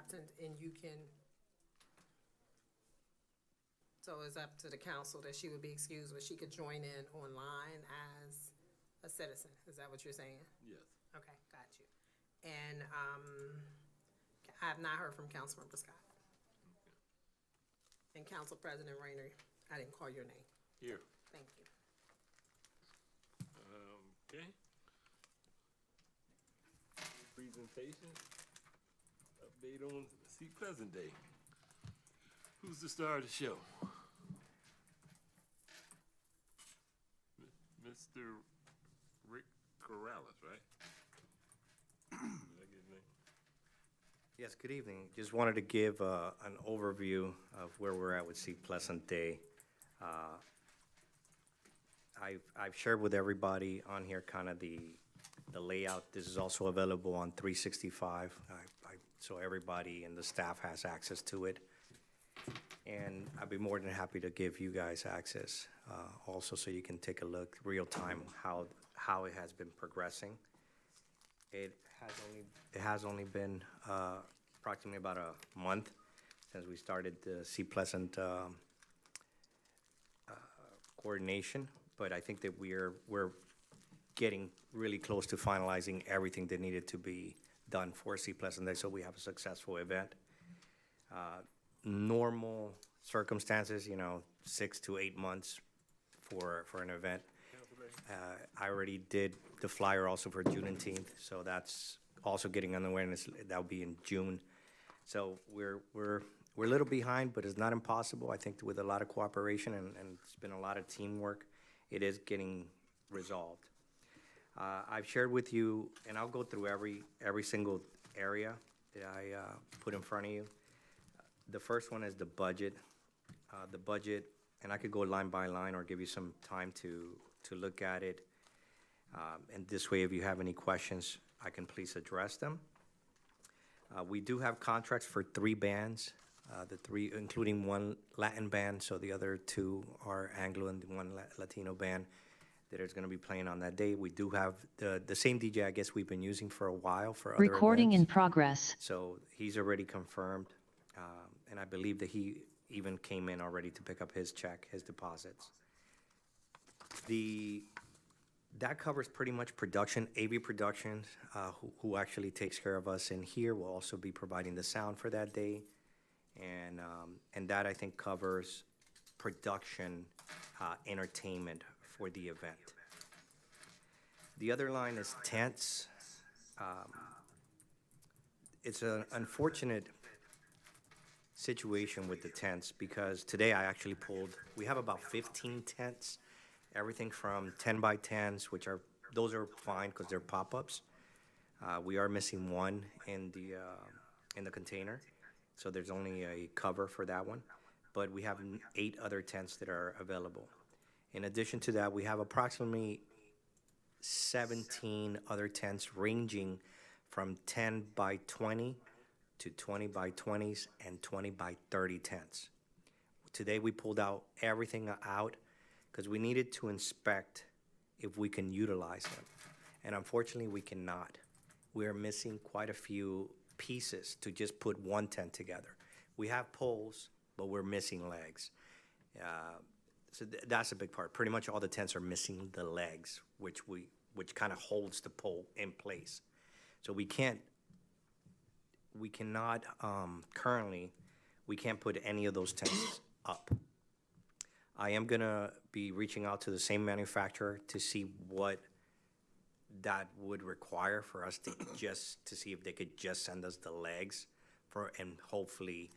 absent and you can, so it's up to the council that she would be excused, but she could join in online as a citizen. Is that what you're saying? Yes. Okay, got you. And I have not heard from Councilmember Scott. And Council President Rayner, I didn't call your name. Here. Thank you. Okay. Presentation. Update on Seat Pleasant Day. Who's the star of the show? Mr. Rick Corrales, right? Did I get his name? Yes, good evening. Just wanted to give an overview of where we're at with Seat Pleasant Day. I've shared with everybody on here kind of the layout. This is also available on 365, so everybody and the staff has access to it. And I'd be more than happy to give you guys access also, so you can take a look real time how it has been progressing. It has only been approximately about a month since we started the Seat Pleasant coordination, but I think that we're getting really close to finalizing everything that needed to be done for Seat Pleasant Day, so we have a successful event. Normal circumstances, 6 to 8 months for an event. I already did the flyer also for Juneteenth, so that's also getting underway, and that'll be in June. So we're a little behind, but it's not impossible. I think with a lot of cooperation and it's been a lot of teamwork, it is getting resolved. I've shared with you, and I'll go through every single area that I put in front of you. The first one is the budget. The budget, and I could go line by line or give you some time to look at it. And this way, if you have any questions, I can please address them. We do have contracts for 3 bands, the 3, including 1 Latin band, so the other 2 are Anglo and 1 Latino band that is going to be playing on that day. We do have the same DJ, I guess, we've been using for a while for other Recording events. in progress. So he's already confirmed, and I believe that he even came in already to pick up his check, his deposits. That covers pretty much production. AV Productions, who actually takes care of us in here, will also be providing the sound for that day. And that, I think, covers production, entertainment for the event. The other line is tents. It's an unfortunate situation with the tents because today I actually we have about 15 tents, everything from 10 by 10s, those are fine because they're pop-ups. We are missing 1 in the container, so there's only a cover for that one. But we have 8 other tents that are available. In addition to that, we have approximately 17 other tents ranging from 10 by 20 to 20 by 20s and 20 by 30 tents. Today we pulled everything out because we needed to inspect if we can utilize them. And unfortunately, we cannot. We're missing quite a few pieces to just put 1 tent together. We have poles, but we're missing legs. So that's a big part. Pretty much all the tents are missing the legs, which kind of holds the pole in place. So we cannot, currently, we can't put any of those tents up. I am gonna be reaching out to the same manufacturer to see what that would require for us to see if they could just send us the legs and hopefully,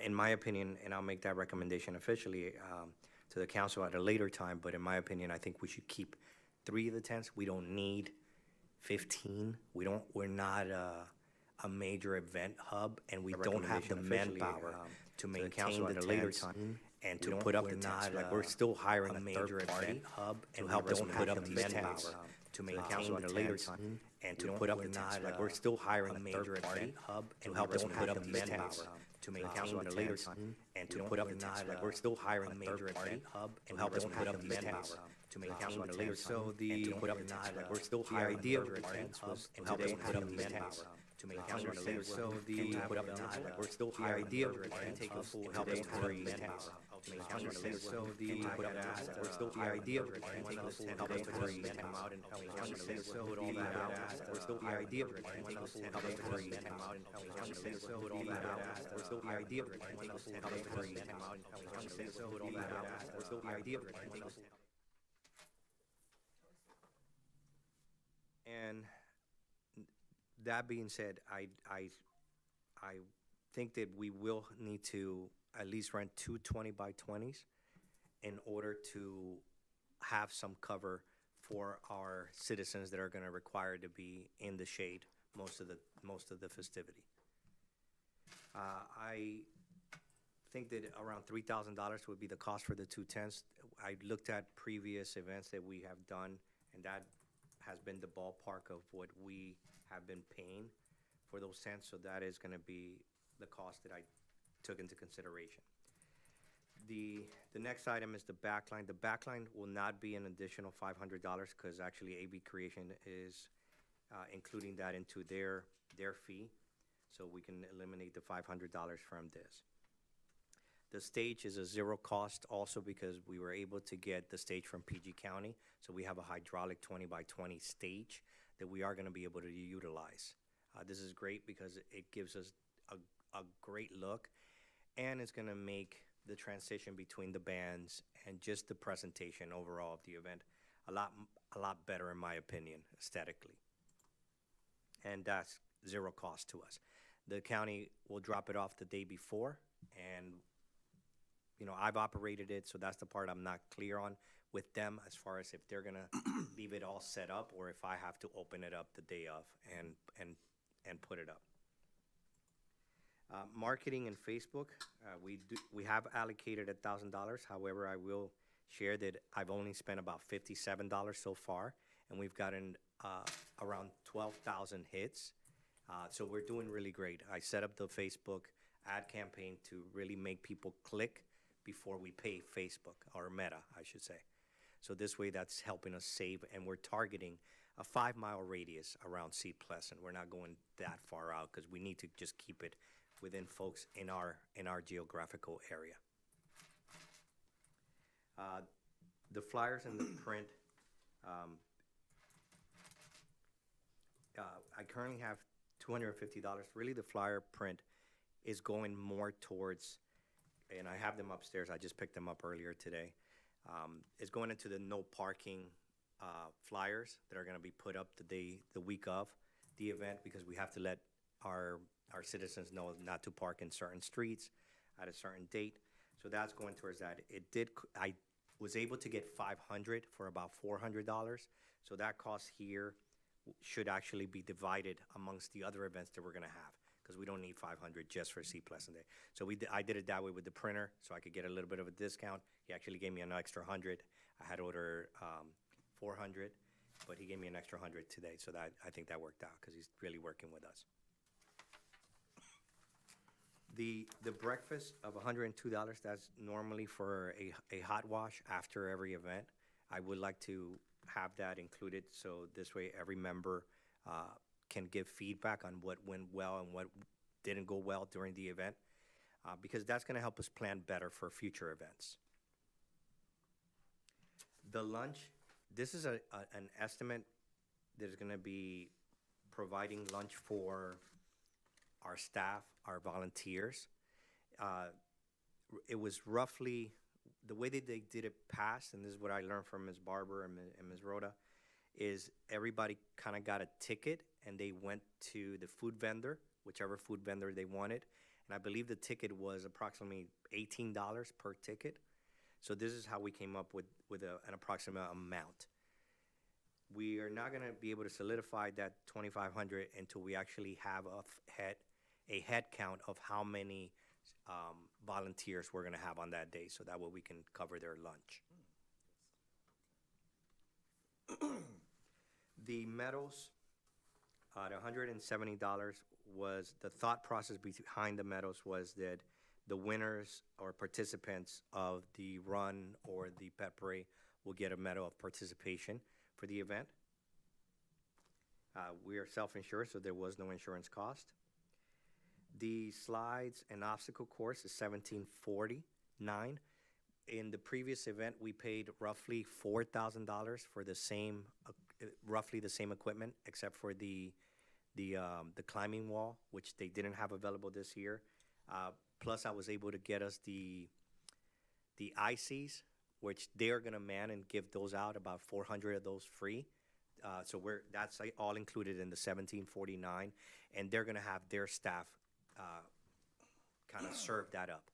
in my opinion, and I'll make that recommendation officially to the council at a later time, but in my opinion, I think we should keep 3 of the tents. We don't need 15. We're not a major event hub, and we don't have the manpower to maintain the tents and to put up the tents. Like, we're still hiring a major event hub to help us put up these tents to maintain the later time and to put up the tents. Like, we're still hiring a major event hub to help us put up these tents to maintain the later time and to put up the tents. Like, we're still hiring a major event hub to help us put up these tents to maintain the later time and to put up the tents. Like, we're still hiring a major event hub to help us put up these tents to make Hundred counter percent. So Put up we're still the idea of take a full help day us to create make tents. counter so the idea of take a full help us day to create create tents. out and help Put all that out. We're still the idea of take a full help day us to create create tents. out and help Put all that out. We're still the idea of take a full help day us to create create tents. out and help Put all that out. We're still the idea of take a full. And that being said, I think that we will need to at least rent two 20 by 20s in order to have some cover for our citizens that are gonna require to be in the shade most of the festivity. I think that around $3,000 would be the cost for the two tents. I looked at previous events that we have done, and that has been the ballpark of what we have been paying for those tents, so that is gonna be the cost that I took into consideration. The next item is the backline. The backline will not be an additional $500, because actually AB Creation is including that into their fee, so we can eliminate the $500 from this. The stage is a zero cost also because we were able to get the stage from PG County. So we have a hydraulic 20 by 20 stage that we are gonna be able to utilize. This is great because it gives us a great look, and it's gonna make the transition between the bands and just the presentation overall of the event a lot better, in my opinion, aesthetically. And that's zero cost to us. The county will drop it off the day before, and you know, I've operated it, so that's the part I'm not clear on with them as far as if they're gonna leave it all set up or if I have to open it up the day of and put it up. Marketing and Facebook, we have allocated $1,000. However, I will share that I've only spent about $57 so far, and we've gotten around 12,000 hits. So we're doing really great. I set up the Facebook ad campaign to really make people click before we pay Facebook, or Meta, I should say. So this way, that's helping us save, and we're targeting a 5-mile radius around Seat Pleasant. We're not going that far out because we need to just keep it within folks in our geographical area. The flyers and the print, I currently have $250. Really, the flyer print is going more towards, and I have them upstairs, I just picked them up earlier today, is going into the no parking flyers that are gonna be put up the week of the event, because we have to let our citizens know not to park in certain streets at a certain date. So that's going towards that. I was able to get 500 for about $400. So that cost here should actually be divided amongst the other events that we're gonna have, because we don't need 500 just for Seat Pleasant Day. So I did it that way with the printer, so I could get a little bit of a discount. He actually gave me an extra 100. I had ordered 400, but he gave me an extra 100 today, so that I think that worked out, because he's really working with us. The breakfast of $102, that's normally for a hot wash after every event. I would like to have that included, so this way every member can give feedback on what went well and what didn't go well during the event, because that's gonna help us plan better for future events. The lunch, this is an estimate that is gonna be providing lunch for our staff, our volunteers. It was roughly, the way that they did it past, and this is what I learned from Ms. Barber and Ms. Rhoda, is everybody kind of got a ticket and they went to the food vendor, whichever food vendor they wanted. And I believe the ticket was approximately $18 per ticket. So this is how we came up with an approximate amount. We are not gonna be able to solidify that 2,500 until we actually have a head count of how many volunteers we're gonna have on that day, so that way we can cover their lunch. The medals at $170 was, the thought process behind the medals was that the winners or participants of the run or the pet parade will get a medal of participation for the event. We are self-insured, so there was no insurance cost. The slides and obstacle course is $1749. In the previous event, we paid roughly $4,000 for the same, roughly the same equipment, except for the climbing wall, which they didn't have available this year. Plus, I was able to get us the ICs, which they're gonna man and give those out, about 400 of those free. So that's all included in the $1749, and they're gonna have their staff kind of serve that up.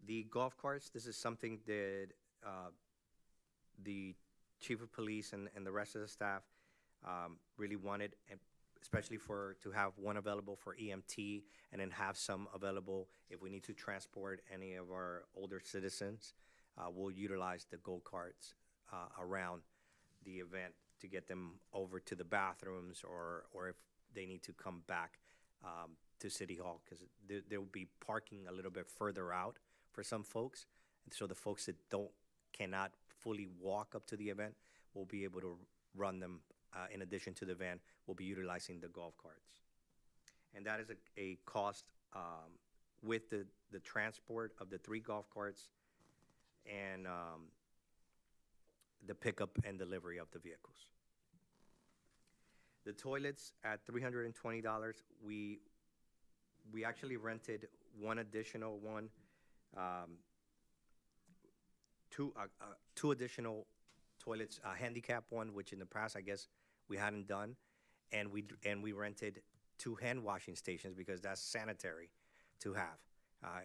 The golf carts, this is something that the chief of police and the rest of the staff really wanted, and especially to have one available for EMT and then have some available if we need to transport any of our older citizens. We'll utilize the go-karts around the event to get them over to the bathrooms or if they need to come back to City Hall, because there will be parking a little bit further out for some folks. And so the folks that cannot fully walk up to the event will be able to run them. In addition to the van, we'll be utilizing the golf carts. And that is a cost with the transport of the 3 golf carts and the pickup and delivery of the vehicles. The toilets at $320, we actually rented one additional one, two additional toilets, a handicap one, which in the past, I guess, we hadn't done, and we rented 2 hand washing stations because that's sanitary to have.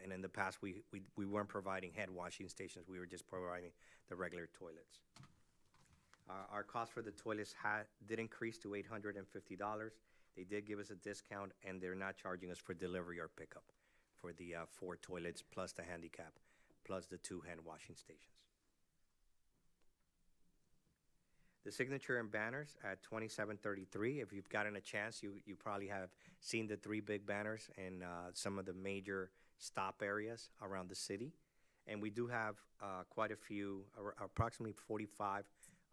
And in the past, we weren't providing hand washing stations; we were just providing the regular toilets. Our cost for the toilets did increase to $850. They did give us a discount, and they're not charging us for delivery or pickup for the 4 toilets plus the handicap plus the 2 hand washing stations. The signature and banners at $2733. If you've gotten a chance, you probably have seen the 3 big banners in some of the major stop areas around the city. And we do have quite a few, approximately 45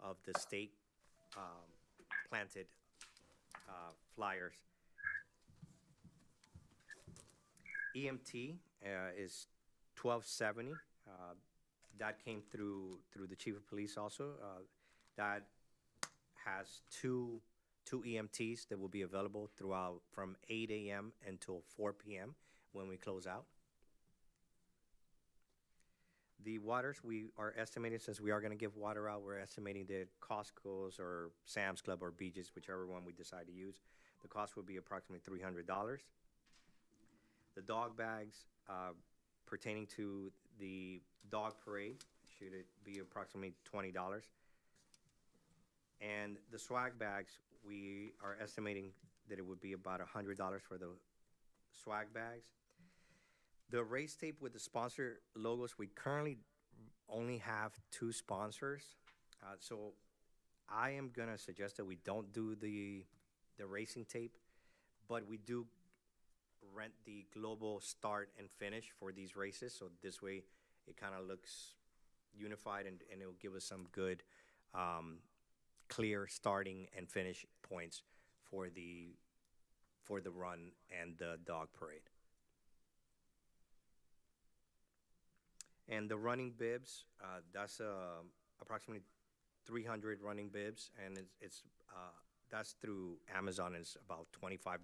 of the state planted flyers. EMT is $1270. That came through the chief of police also. That has two EMTs that will be available throughout from 8 a.m. until 4 p.m. when we close out. The waters, we are estimating, since we are going to give water out, we're estimating that Costco's or Sam's Club or BJ's, whichever one we decide to use, the cost would be approximately $300. The dog bags pertaining to the dog parade should it be approximately $20. And the swag bags, we are estimating that it would be about $100 for the swag bags. The race tape with the sponsor logos, we currently only have 2 sponsors. So I am gonna suggest that we don't do the racing tape, but we do rent the global start and finish for these races. So this way it kind of looks unified and it'll give us some good clear starting and finish points for the run and the dog parade. And the running bibs, that's approximately 300 running bibs, and that's through Amazon. It's about $25,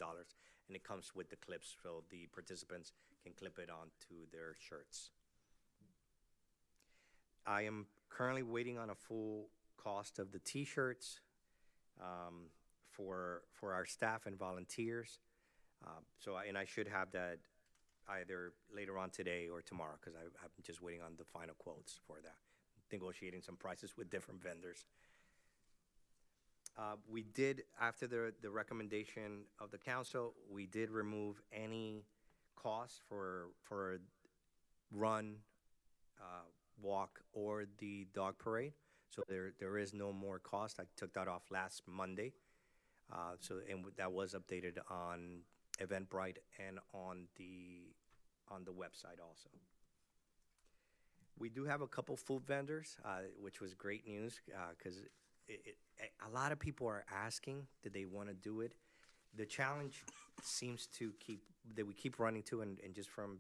and it comes with the clips, so the participants can clip it onto their shirts. I am currently waiting on a full cost of the T-shirts for our staff and volunteers. And I should have that either later on today or tomorrow, because I'm just waiting on the final quotes for that. Negotiating some prices with different vendors. We did, after the recommendation of the council, we did remove any costs for run, walk, or the dog parade. So there is no more cost. I took that off last Monday. And that was updated on Eventbrite and on the website also. We do have a couple food vendors, which was great news, because a lot of people are asking that they want to do it. The challenge seems to that we keep running to, and just from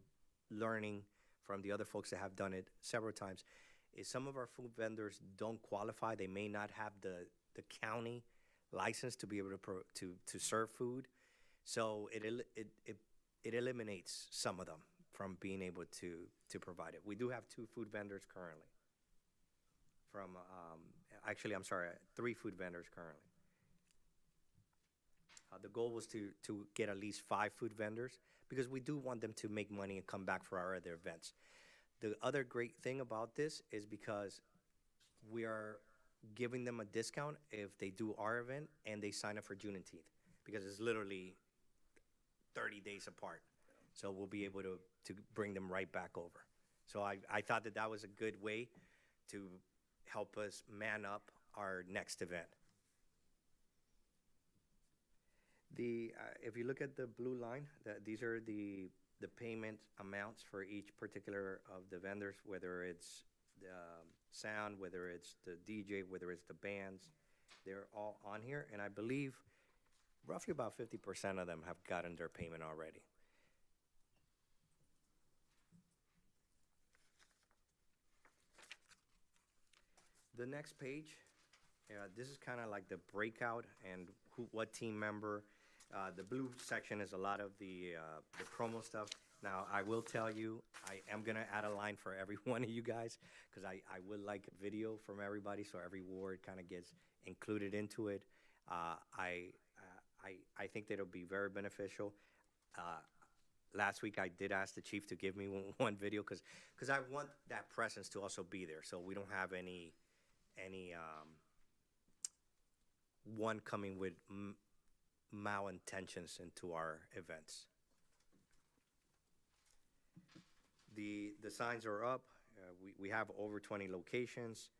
learning from the other folks that have done it several times, is some of our food vendors don't qualify. They may not have the county license to be able to serve food. So it eliminates some of them from being able to provide it. We do have 2 food vendors currently. Actually, I'm sorry, 3 food vendors currently. The goal was to get at least 5 food vendors, because we do want them to make money and come back for our other events. The other great thing about this is because we are giving them a discount if they do our event and they sign up for Juneteenth, because it's literally 30 days apart. So we'll be able to bring them right back over. So I thought that was a good way to help us man up our next event. If you look at the blue line, these are the payment amounts for each particular of the vendors, whether it's the sound, whether it's the DJ, whether it's the bands. They're all on here, and I believe roughly about 50% of them have gotten their payment already. The next page, this is kind of like the breakout and what team member. The blue section is a lot of the promo stuff. Now, I will tell you, I am going to add a line for every one of you guys, because I would like video from everybody, so every ward kind of gets included into it. I think that it'll be very beneficial. Last week, I did ask the chief to give me one video, because I want that presence to also be there, so we don't have any one coming with malintentions into our events. The signs are up. We have over 20 locations.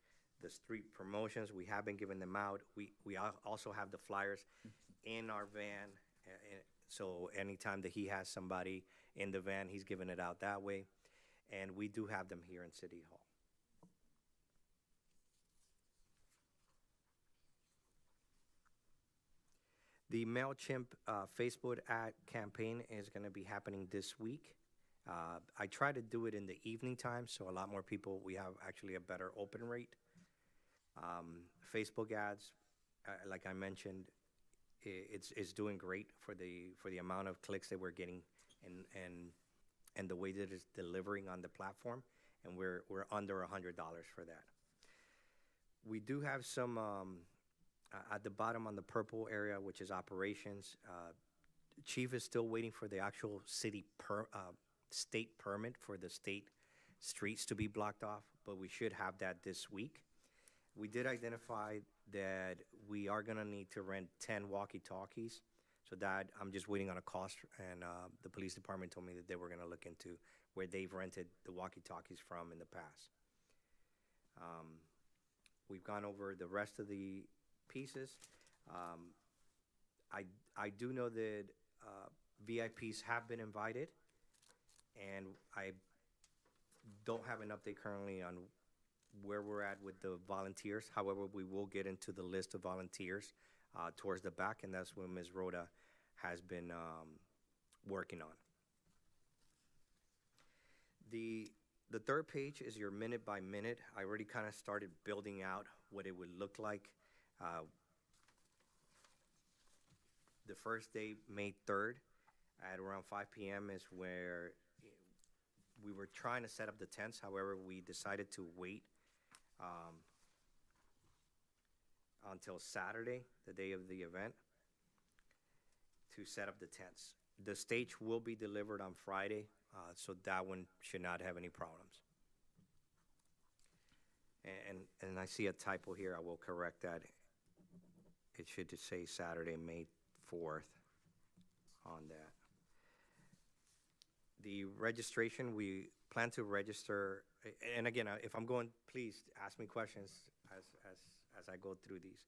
The street promotions, we have been giving them out. We also have the flyers in our van. So anytime that he has somebody in the van, he's giving it out that way. And we do have them here in City Hall. The MailChimp Facebook ad campaign is going to be happening this week. I try to do it in the evening time, so a lot more people, we have actually a better open rate. Facebook ads, like I mentioned, it's doing great for the amount of clicks that we're getting and the way that it's delivering on the platform, and we're under $100 for that. We do have some at the bottom on the purple area, which is operations. Chief is still waiting for the actual state permit for the state streets to be blocked off, but we should have that this week. We did identify that we are gonna need to rent 10 walkie-talkies, so that I'm just waiting on a cost, and the police department told me that they were gonna look into where they've rented the walkie-talkies from in the past. We've gone over the rest of the pieces. I do know that VIPs have been invited, and I don't have an update currently on where we're at with the volunteers. However, we will get into the list of volunteers towards the back, and that's what Ms. Rhoda has been working on. The third page is your minute by minute. I already kind of started building out what it would look like. The first day, May 3rd, at around 5 p.m. is where we were trying to set up the tents. However, we decided to wait until Saturday, the day of the event, to set up the tents. The stage will be delivered on Friday, so that one should not have any problems. And I see a typo here. I will correct that. It should just say Saturday, May 4th on that. The registration, we plan to register, and again, if I'm going, please ask me questions as I go through these.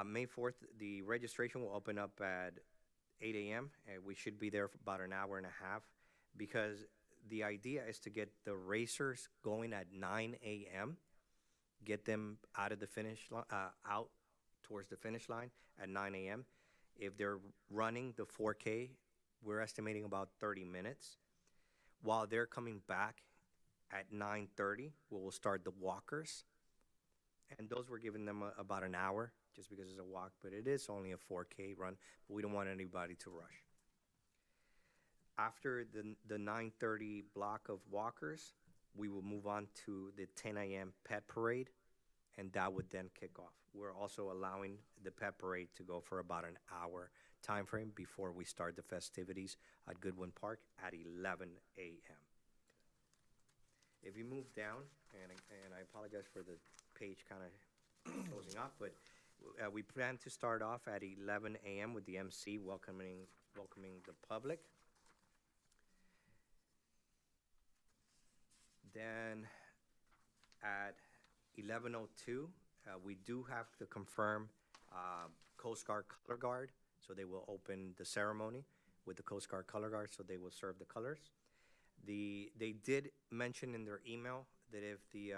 May 4th, the registration will open up at 8 a.m. and we should be there for about an hour and a half, because the idea is to get the racers going at 9 a.m. get them out of the out towards the finish line at 9 a.m. If they're running the 4K, we're estimating about 30 minutes. While they're coming back at 9:30, we will start the walkers. And those we're giving them about an hour, just because it's a walk, but it is only a 4K run, but we don't want anybody to rush. After the 9:30 block of walkers, we will move on to the 10 a.m. pet parade, and that would then kick off. We're also allowing the pet parade to go for about an hour time frame before we start the festivities at Goodwin Park at 11 a.m. If you move down, and I apologize for the page kind of closing off, but we plan to start off at 11 a.m. with the MC welcoming the public. Then at 11:02, we do have to confirm Coast Guard Color Guard, so they will open the ceremony with the Coast Guard Color Guard, so they will serve the colors. They did mention in their email that if the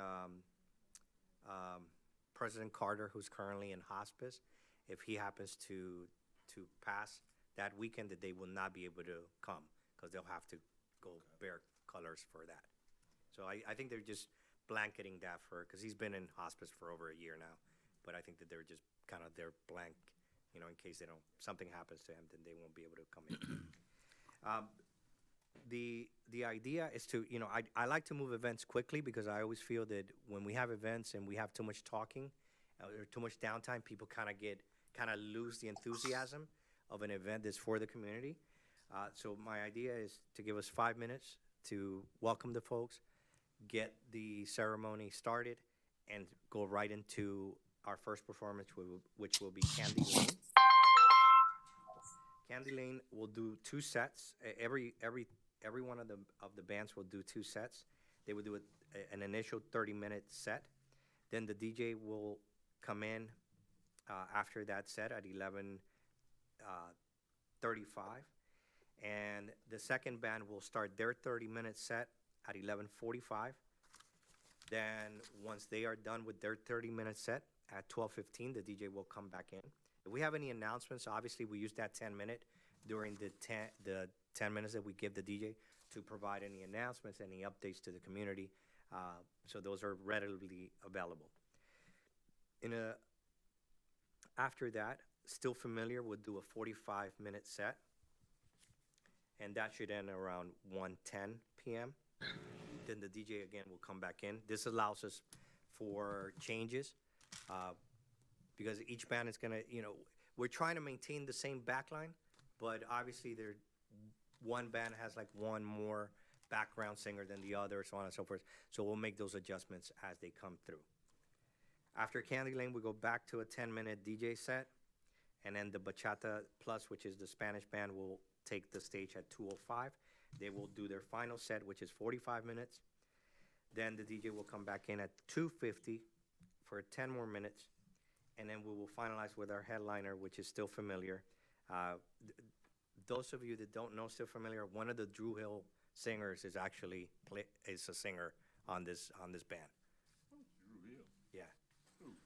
President Carter, who's currently in hospice, if he happens to pass that weekend, that they will not be able to come because they'll have to go bear colors for that. So I think they're just blanketing that because he's been in hospice for over a year now. But I think that they're just they're blank, in case something happens to him, then they won't be able to come in. The idea is to, I like to move events quickly because I always feel that when we have events and we have too much talking or too much downtime, people kind of lose the enthusiasm of an event that's for the community. So my idea is to give us 5 minutes to welcome the folks, get the ceremony started, and go right into our first performance, which will be Candy Lane. Candy Lane will do 2 sets. Every one of the bands will do 2 sets. They will do an initial 30-minute set. Then the DJ will come in after that set at 11:35, and the second band will start their 30-minute set at 11:45. Then once they are done with their 30-minute set at 12:15, the DJ will come back in. If we have any announcements, obviously we use that 10-minute during the 10 minutes that we give the DJ to provide any announcements, any updates to the community. So those are readily available. After that, Still Familiar would do a 45-minute set, and that should end around 1:10 p.m. Then the DJ again will come back in. This allows us for changes because each band is gonna, we're trying to maintain the same backline, but obviously one band has like one more background singer than the other, so on and so forth. So we'll make those adjustments as they come through. After Candy Lane, we go back to a 10-minute DJ set, and then the Bachata Plus, which is the Spanish band, will take the stage at 2:05. They will do their final set, which is 45 minutes. Then the DJ will come back in at 2:50 for 10 more minutes, and then we will finalize with our headliner, which is Still Familiar. Those of you that don't know Still Familiar, one of the Drew Hill singers is actually is a singer on this band. Drew Hill. Yeah. Who?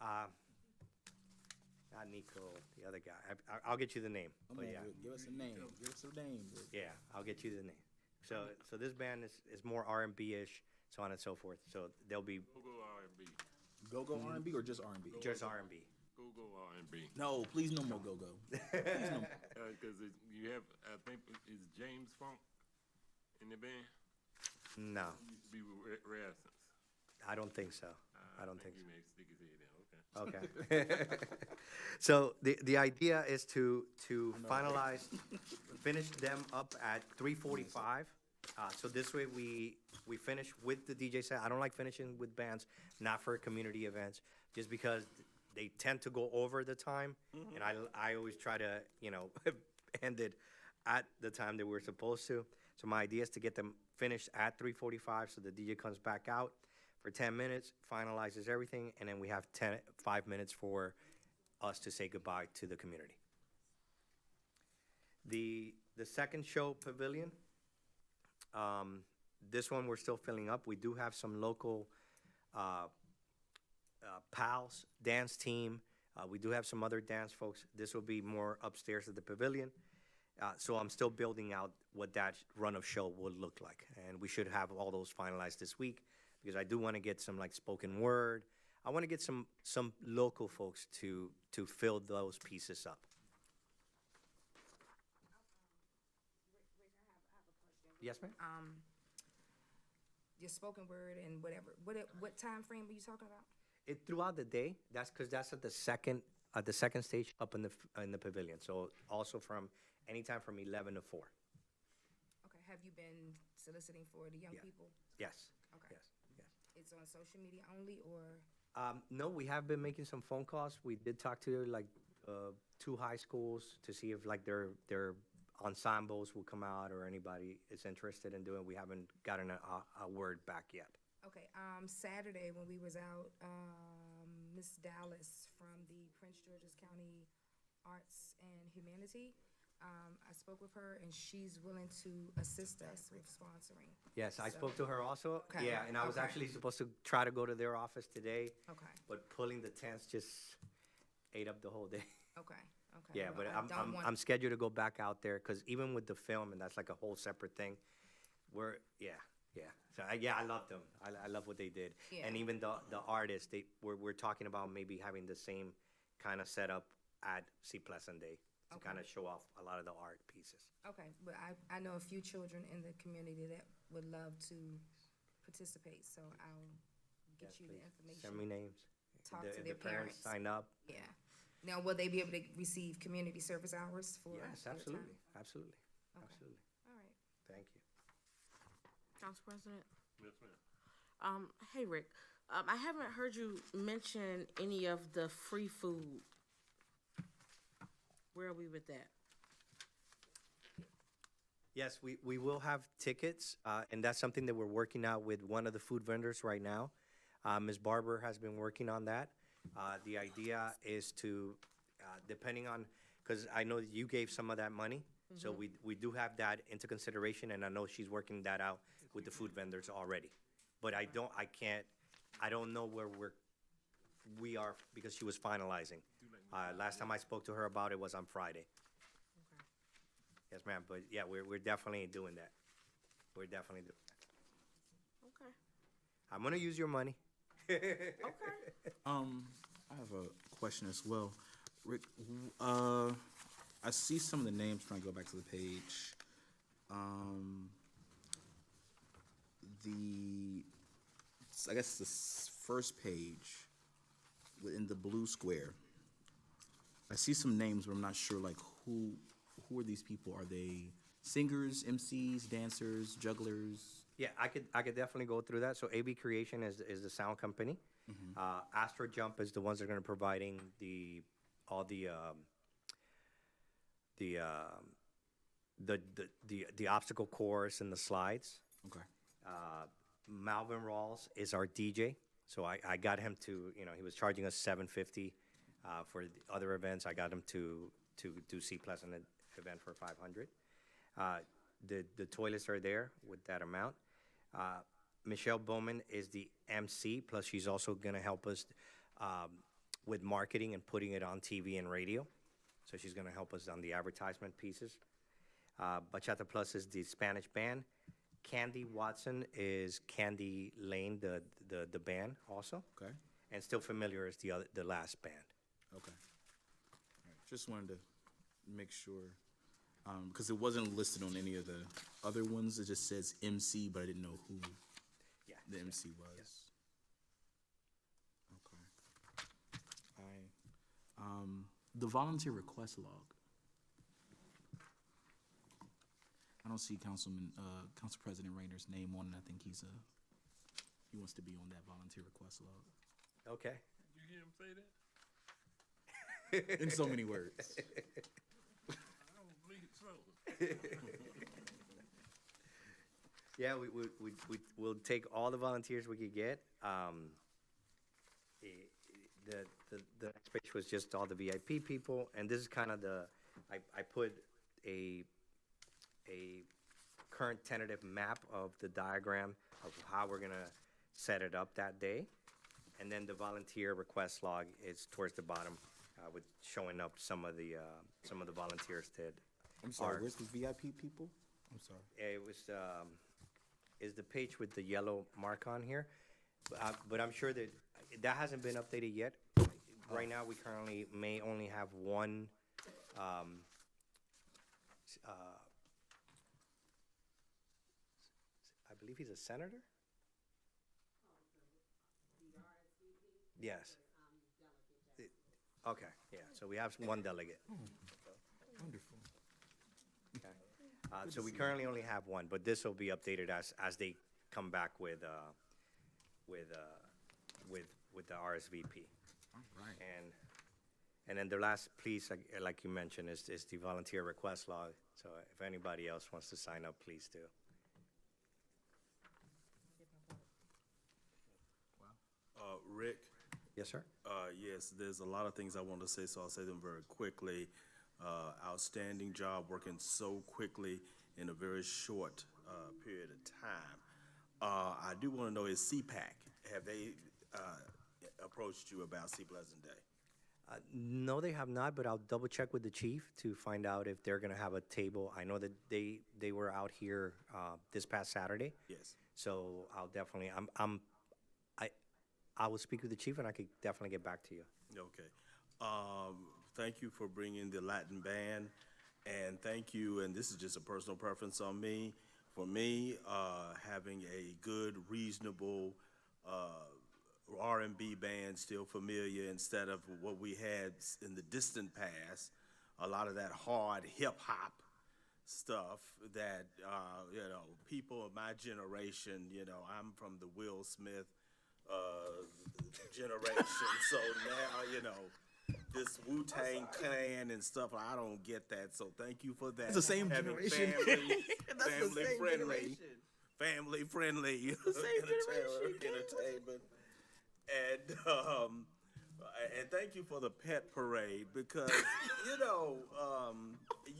Not Nico, the other guy. I'll get you the name. Come But on, yeah, give us a name. Give us a name. yeah, I'll get you the name. So this band is more R&B-ish, so on and so forth. So they'll be Go R&B. Go-go R&B or just R&B? just R&B. Go R&B. No, please no more go-go. Please no. Because you have, I think, is James Funk in the band? No, He used to be with Rassens. I don't think so. I don't think he so. may stick his head in. Okay. So the idea is to finish them up at 3:45. So this way we finish with the DJ set. I don't like finishing with bands, not for community events, just because they tend to go over the time, and I always try to end it at the time that we're supposed to. So my idea is to get them finished at 3:45, so the DJ comes back out for 10 minutes, finalizes everything, and then we have 5 minutes for us to say goodbye to the community. The second show, Pavilion, this one we're still filling up. We do have some local PALS dance team. We do have some other dance folks. This will be more upstairs at the pavilion. So I'm still building out what that run of show will look like. And we should have all those finalized this week because I do want to get some like spoken word. I want to get some local folks to fill those pieces up. Yes, ma'am? Your spoken word and whatever, what time frame are you talking about? Throughout the day, that's because that's at the second stage up in the pavilion. So also from anytime from 11 to 4. Okay, have you been soliciting for the young Yeah. people? Yes. Okay. Yes. Yes. It's on social media only, or, No, we have been making some phone calls. We did talk to like 2 high schools to see if like their ensembles will come out or anybody is interested in doing. We haven't gotten a word back yet. okay, Saturday when we was out, Miss Dallas from the Prince George's County Arts and Humanity, I spoke with her and she's willing to assist us with sponsoring. Yes, I So- spoke to her also. Okay, Yeah, and I was okay. actually supposed to try to go to their office today, Okay, but pulling the tents just ate up the whole day. okay. Yeah, Well, but I don't want- I'm scheduled to go back out there because even with the film, and that's like a whole separate thing. So I love them. I love what they did, and Yeah. even the artists. We're talking about maybe having the same kind of setup at C Pleasant Day to Okay. kind of show off a lot of the art pieces. Okay, but I know a few children in the community that would love to participate, so I'll get Yes, you the please. information. Send me names. Talk The- to the their parents. sign up. Yeah. Now, will they be able to receive community service hours for Yes, their time? absolutely, absolutely, Okay. absolutely. All right. Thank you. Council President? Yes, ma'am. Hey, Rick. I haven't heard you mention any of the free food. Where are we with that? Yes, we will have tickets, and that's something that we're working out with one of the food vendors right now. Ms. Barber has been working on that. The idea is to, depending on, because I know you gave some of that money, so we do have that into consideration, and I know she's working that out with the food vendors already. But I don't know where we are because she was finalizing. Last time I spoke to her about it was on Friday. Okay. Yes, ma'am, but yeah, we're definitely doing that. We're definitely doing that. Okay. I'm gonna use your money. Okay. I have a question as well. Rick, I see some of the names when I go back to the page. I guess the first page, within the blue square, I see some names, but I'm not sure, like, who are these people? Are they singers, MCs, dancers, jugglers? Yeah, I could definitely go through that. So AB Creation is the sound company. Astro Jump is the ones that are gonna providing all the obstacle course and the slides. Okay. Malvin Rawls is our DJ. So I got him to, he was charging us $750 for the other events. I got him to do C Pleasant event for $500. The toilets are there with that amount. Michelle Bowman is the MC, plus she's also gonna help us with marketing and putting it on TV and radio. So she's gonna help us on the advertisement pieces. Bachata Plus is the Spanish band. Candy Watson is Candy Lane, the band also. Okay. And Still Familiar is the last band. Okay. All right. Just wanted to make sure, because it wasn't listed on any of the other ones. It just says MC, but I didn't know who Yeah. the MC was. Okay. The volunteer request log. I don't see Council President Rayner's name on it. I think he wants to be on that volunteer request log. Okay. Did you hear him say that? In so many words. I don't believe so. Yeah, we'll take all the volunteers we could get. The next page was just all the VIP people, and this is kind of I put a current tentative map of the diagram of how we're gonna set it up that day. And then the volunteer request log is towards the bottom, with showing up some of the volunteers did. I'm sorry, Are- where's the VIP people? I'm sorry. It was, is the page with the yellow mark on here, but I'm sure that hasn't been updated yet. Right now, we currently may only have one, I believe he's a senator? Yes. Okay, yeah, so we have one delegate. Wonderful. Okay. So we currently only have one, but this will be updated as they come back with the RSVP. All right. And then the last piece, like you mentioned, is the volunteer request log. So if anybody else wants to sign up, please do. Rick, Yes, sir? yes, there's a lot of things I want to say, so I'll say them very quickly. Outstanding job working so quickly in a very short period of time. I do want to know, is CPAC, have they approached you about Sea Pleasant Day? No, they have not, but I'll double check with the chief to find out if they're gonna have a table. I know that they were out here this past Saturday. Yes. So I'll definitely, I will speak with the chief and I could definitely get back to you. Okay. Thank you for bringing the Latin band, and thank you, and this is just a personal preference on me, for me, having a good, reasonable R&B band still familiar instead of what we had in the distant past, a lot of that hard hip-hop stuff that, people of my generation, I'm from the Will Smith generation, so now, this Wu-Tang Clan and stuff, I don't get that, so thank you for that. It's the same Having generation. family friendly entertainment. And thank you for the pet parade, because,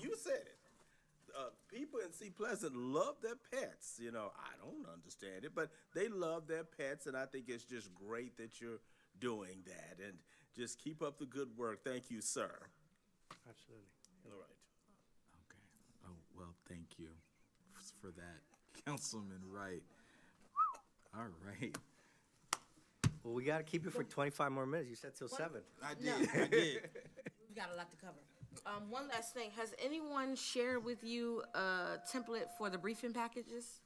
you said it. People in Sea Pleasant love their pets. I don't understand it, but they love their pets, and I think it's just great that you're doing that. And just keep up the good work. Thank you, sir. Absolutely. All right. Okay. Oh, well, thank you for that, Councilman Wright. All right. Well, we gotta keep it for 25 more minutes. You said till 7. I did. We've got a lot to cover. One last thing, has anyone shared with you a template for the briefing packages?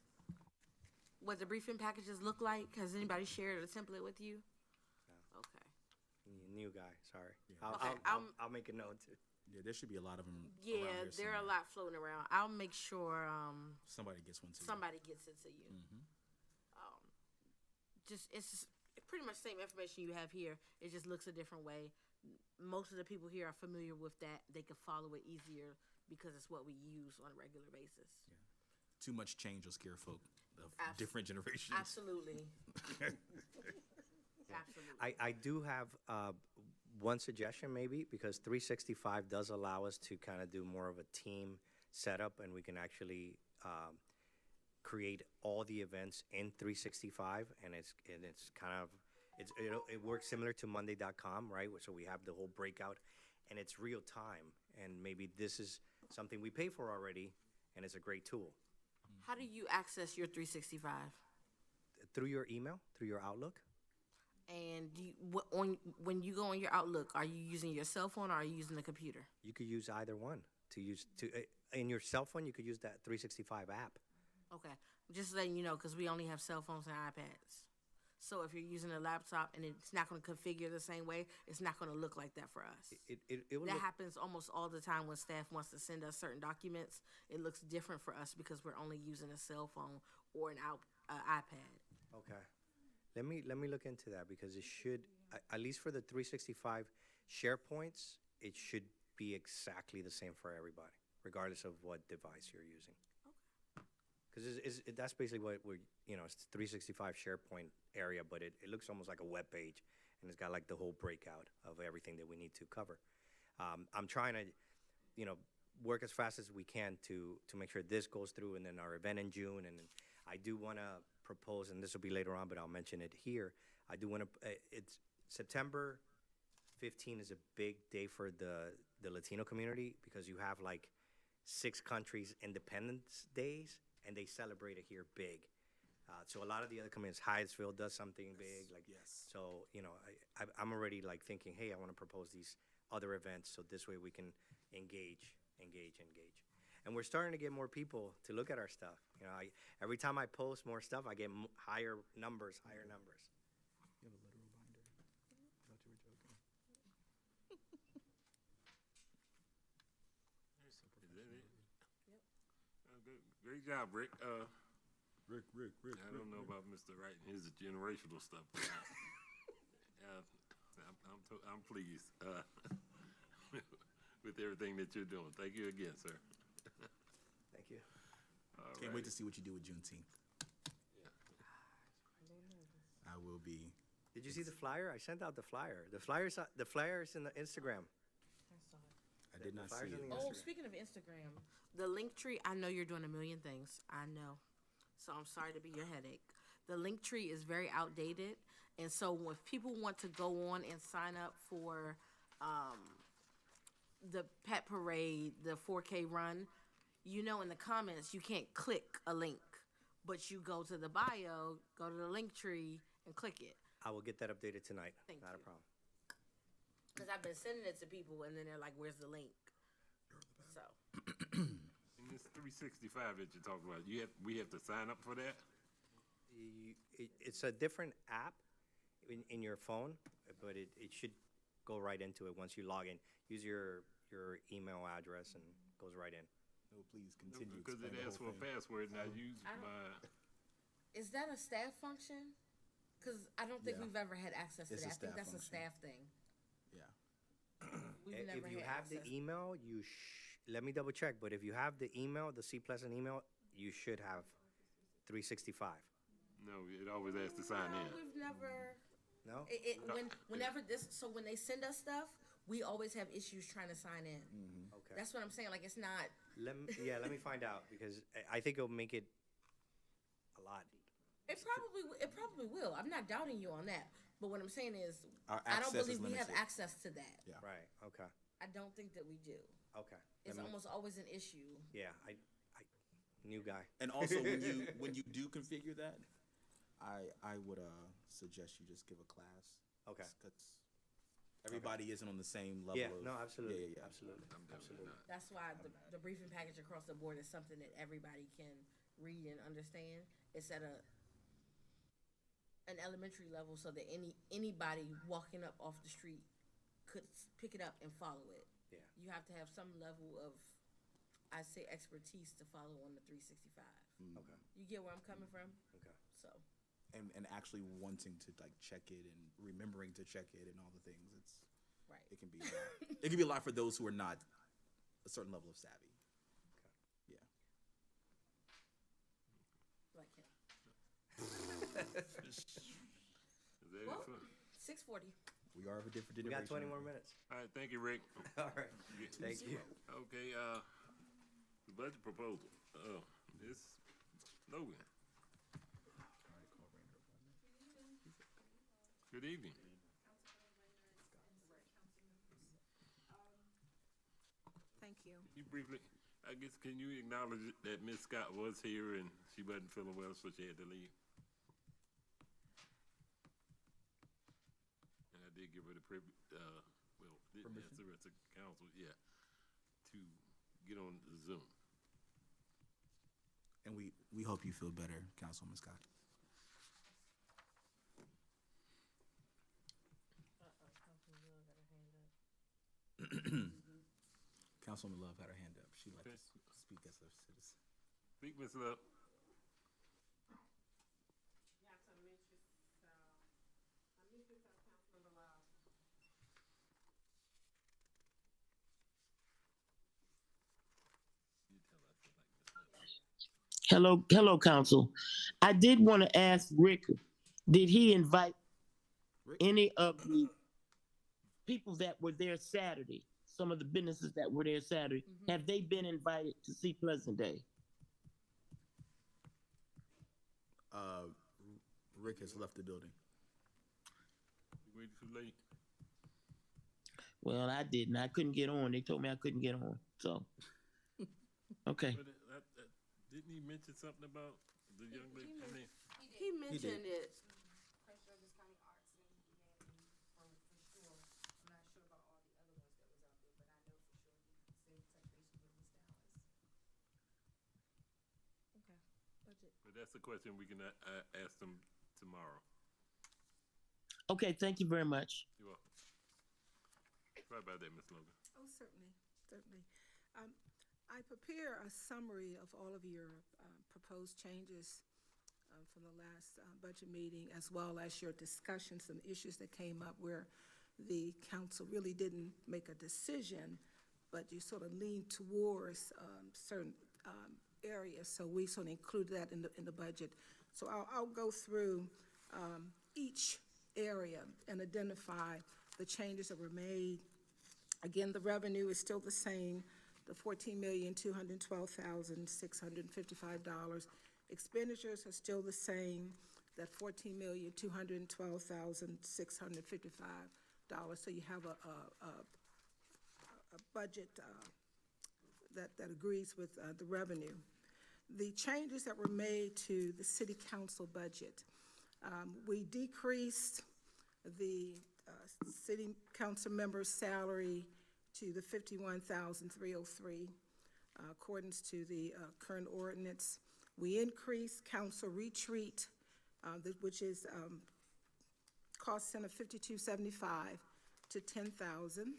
What the briefing packages look like? Has anybody shared a template with you? Okay. New guy, sorry. Okay, I'll make a note too. Yeah, there should be a lot of them. Yeah, there are a lot floating around. I'll make sure, Somebody gets one too. somebody gets it to you. It's pretty much the same information you have here. It just looks a different way. Most of the people here are familiar with that. They can follow it easier because it's what we use on a regular basis. Too much change will scare folk of different generations. Absolutely. Absolutely. I do have one suggestion maybe, because 365 does allow us to kind of do more of a team setup, and we can actually create all the events in 365, and it's kind of, it works similar to Monday.com, right? So we have the whole breakout, and it's real time, and maybe this is something we pay for already, and it's a great tool. How do you access your 365? Through your email, through your Outlook. And do you, when you go on your Outlook, are you using your cell phone or are you using the computer? You could use either one in your cell phone. You could use that 365 app. Okay, just letting you know, because we only have cell phones and iPads. So if you're using a laptop and it's not going to configure the same way, it's not going to look like that for us. It will That look, happens almost all the time when staff wants to send us certain documents. It looks different for us because we're only using a cell phone or an iPad. okay. Let me look into that, because it should, at least for the 365 SharePoints, it should be exactly the same for everybody, regardless of what device you're using. Because that's basically what we're, it's 365 SharePoint area, but it looks almost like a web page, and it's got like the whole breakout of everything that we need to cover. I'm trying to, work as fast as we can to make sure this goes through, and then our event in June, and I do want to propose, and this will be later on, but I'll mention it here. I do want to, it's September 15 is a big day for the Latino community because you have like 6 countries' Independence Days, and they celebrate it here big. So a lot of the other communities, Hyattsville does something big, like, yes. so, you know, I'm already like thinking, hey, I want to propose these other events, so this way we can engage. And we're starting to get more people to look at our stuff. You know, every time I post more stuff, I get higher numbers. You have a literal binder? I thought you were joking. Is that it? Yep. Great job, Rick. Rick. I don't know about Mr. Wright and his generational stuff. But, I'm pleased with everything that you're doing. Thank you again, sir. Thank you. Can't wait to see what you do with Juneteenth. I will be. Did you see the flyer? I sent out the flyer. The flyer's in the Instagram. I did not The see flyers it. on the Oh, Instagram. speaking of Instagram, the link tree, I know you're doing a million things. I know. So I'm sorry to be your headache. The link tree is very outdated. And so if people want to go on and sign up for the pet parade, the 4K run, you know, in the comments, you can't click a link, but you go to the bio, go to the link tree and click it. I will get that updated tonight. Thank Not a you. problem. Because I've been sending it to people and then they're like, where's the link? So. And this 365 that you're talking about, we have to sign up for that? It's a different app in your phone, but it should go right into it once you log in. Use your email address and goes right in. No, please continue. Because it Explain the asks for whole a thing. password and I use I don't- my, Is that a staff function? Because I don't think Yeah. we've ever had access to It's a that. I think staff that's a function. staff thing. Yeah. We've never If you had have the access. email, let me double check, but if you have the email, the C Pleasant email, you should have 365. no, it always asks to sign No, in. we've never. No? Whenever so when they send us stuff, we always have issues trying to sign in. Okay. That's what I'm saying. Like it's not. Let me find out, because I think it'll make it a lot. It probably will. I'm not doubting you on that. But what I'm saying is, Our I don't access is believe we have limited. access to that. Yeah. Right, okay, I don't think that we do. okay. It's almost always an issue. Yeah, I new guy. And also, when you do configure that, I would suggest you just give a class. Okay. Because everybody isn't on the same level. Yeah, of, no, absolutely, Yeah. absolutely. I'm definitely not. That's why the briefing package across the board is something that everybody can read and understand. It's at an elementary level so that anybody walking up off the street could pick it up and follow it. Yeah. You have to have some level of, I say, expertise to follow on the 365. Okay, You get where I'm coming from? okay. So, And actually wanting to like check it and remembering to check it and all the things. right. It can be it can be a lot for those who are not a certain level of savvy. Yeah. Like him. Is that Well, it for? 640. We are of a different We generation. got 20 more minutes. All right, thank you, Rick. All right, thank you. Okay, the budget proposal, it's Logan. Good evening. Thank you. You briefly, I guess, can you acknowledge that Ms. Scott was here and she wasn't feeling well, so she had to leave? And I did give her the didn't ask the rest of council, yeah, to get on Zoom. And we hope you feel better, Councilwoman Scott. Councilwoman Love had her hand up. She'd like to speak as a citizen. Speak, Ms. Love. Hello, council. I did want to ask Rick, did he invite Rick? any of the people that were there Saturday? Some of the businesses that were there Saturday, have they been invited to see Pleasant Day? Rick has left the building. You waited too late. Well, I didn't. I couldn't get on. They told me I couldn't get on. So, okay. But didn't he mention something about the young lady? I mean, He mentioned it. Prince George's County Arts and Humanity for sure. I'm not sure about all the other ones that was out there, but I know for sure he said touch base with Ms. Dallas. Okay, budget. but that's a question we can ask them tomorrow. Okay, thank you very much. You're welcome. Sorry about that, Ms. Logan. Oh, certainly, certainly. I prepare a summary of all of your proposed changes from the last budget meeting, as well as your discussions, some issues that came up where the council really didn't make a decision, but you sort of leaned towards certain areas. So we sort of included that in the budget. So I'll go through each area and identify the changes that were made. Again, the revenue is still the same, the $14,212,655. Expenditures are still the same, that $14,212,655. So you have a budget that agrees with the revenue. The changes that were made to the city council budget, we decreased the city council member's salary to the $51,303, accordance to the current ordinance. We increased council retreat, which is cost center $52.75 to $10,000.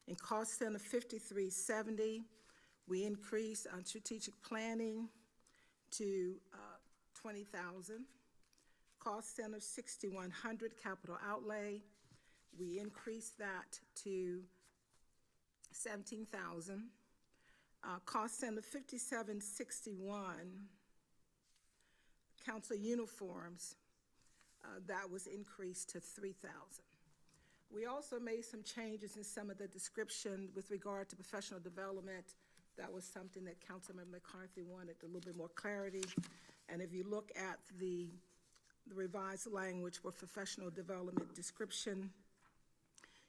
In cost center $53.70, we increased strategic planning to $20,000. Cost center $6,100 capital outlay, we increased that to $17,000. Cost center $57.61, council uniforms, that was increased to $3,000. We also made some changes in some of the description with regard to professional development. That was something that Councilmember McCarthy wanted a little bit more clarity. And if you look at the revised language for professional development description,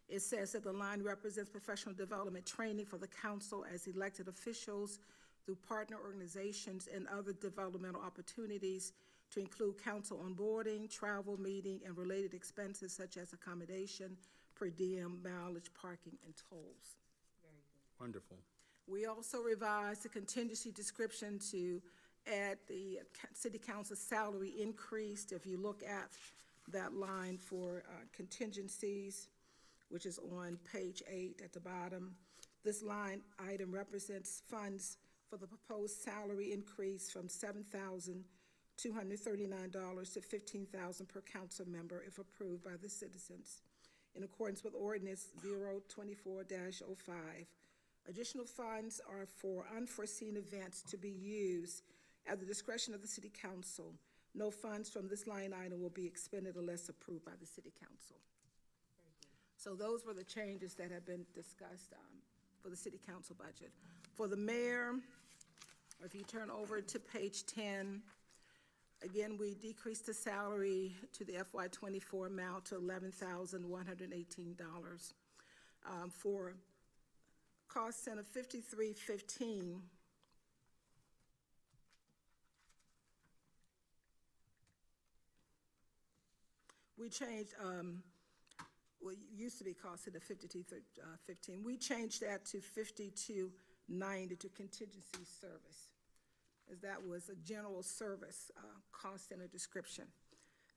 it says that the line represents professional development training for the council as elected officials through partner organizations and other developmental opportunities to include council onboarding, travel, meeting, and related expenses such as accommodation, per diem, mileage, parking, and tolls. Very good. Wonderful. We also revised the contingency description to add the city council salary increased. If you look at that line for contingencies, which is on page 8 at the bottom, this line item represents funds for the proposed salary increase from $7,239 to $15,000 per council member if approved by the citizens in accordance with ordinance 024-05. Additional funds are for unforeseen events to be used at the discretion of the city council. No funds from this line item will be expended unless approved by the city council. So those were the changes that have been discussed for the city council budget. For the mayor, if you turn over to page 10, again, we decreased the salary to the FY24 amount to $11,118. For cost center $53.15, we changed, well, it used to be cost center $52.15. We changed that to $52.90 to contingency service, as that was a general service cost center description.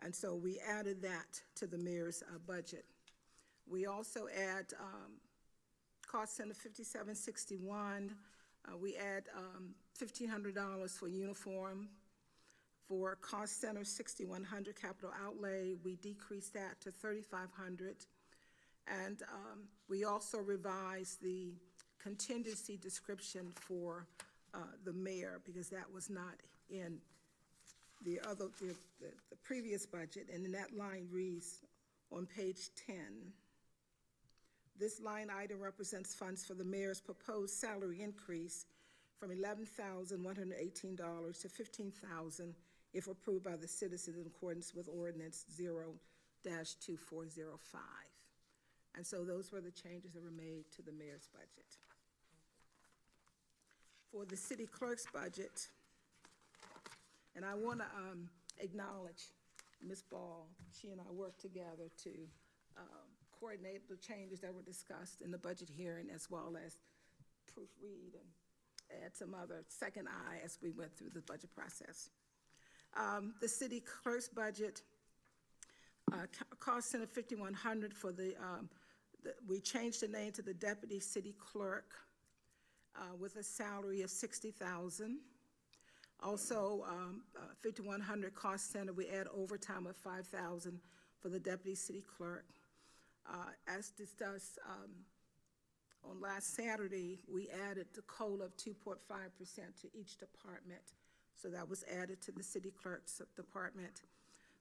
And so we added that to the mayor's budget. We also add cost center $57.61. We add $1,500 for uniform. For cost center $6,100 capital outlay, we decreased that to $3,500. And we also revised the contingency description for the mayor, because that was not in the previous budget, and then that line reads on page 10. This line item represents funds for the mayor's proposed salary increase from $11,118 to $15,000 if approved by the citizens in accordance with ordinance 0-2405. And so those were the changes that were made to the mayor's budget. For the city clerk's budget, and I want to acknowledge Ms. Ball. She and I worked together to coordinate the changes that were discussed in the budget hearing, as well as proofread and add some other second eye as we went through the budget process. The city clerk's budget, cost center 5,100 for we changed the name to the deputy city clerk with a salary of 60,000. Also, 5,100 cost center, we add overtime of 5,000 for the deputy city clerk. As discussed on last Saturday, we added the COLA of 2.5% to each department. So that was added to the city clerk's department.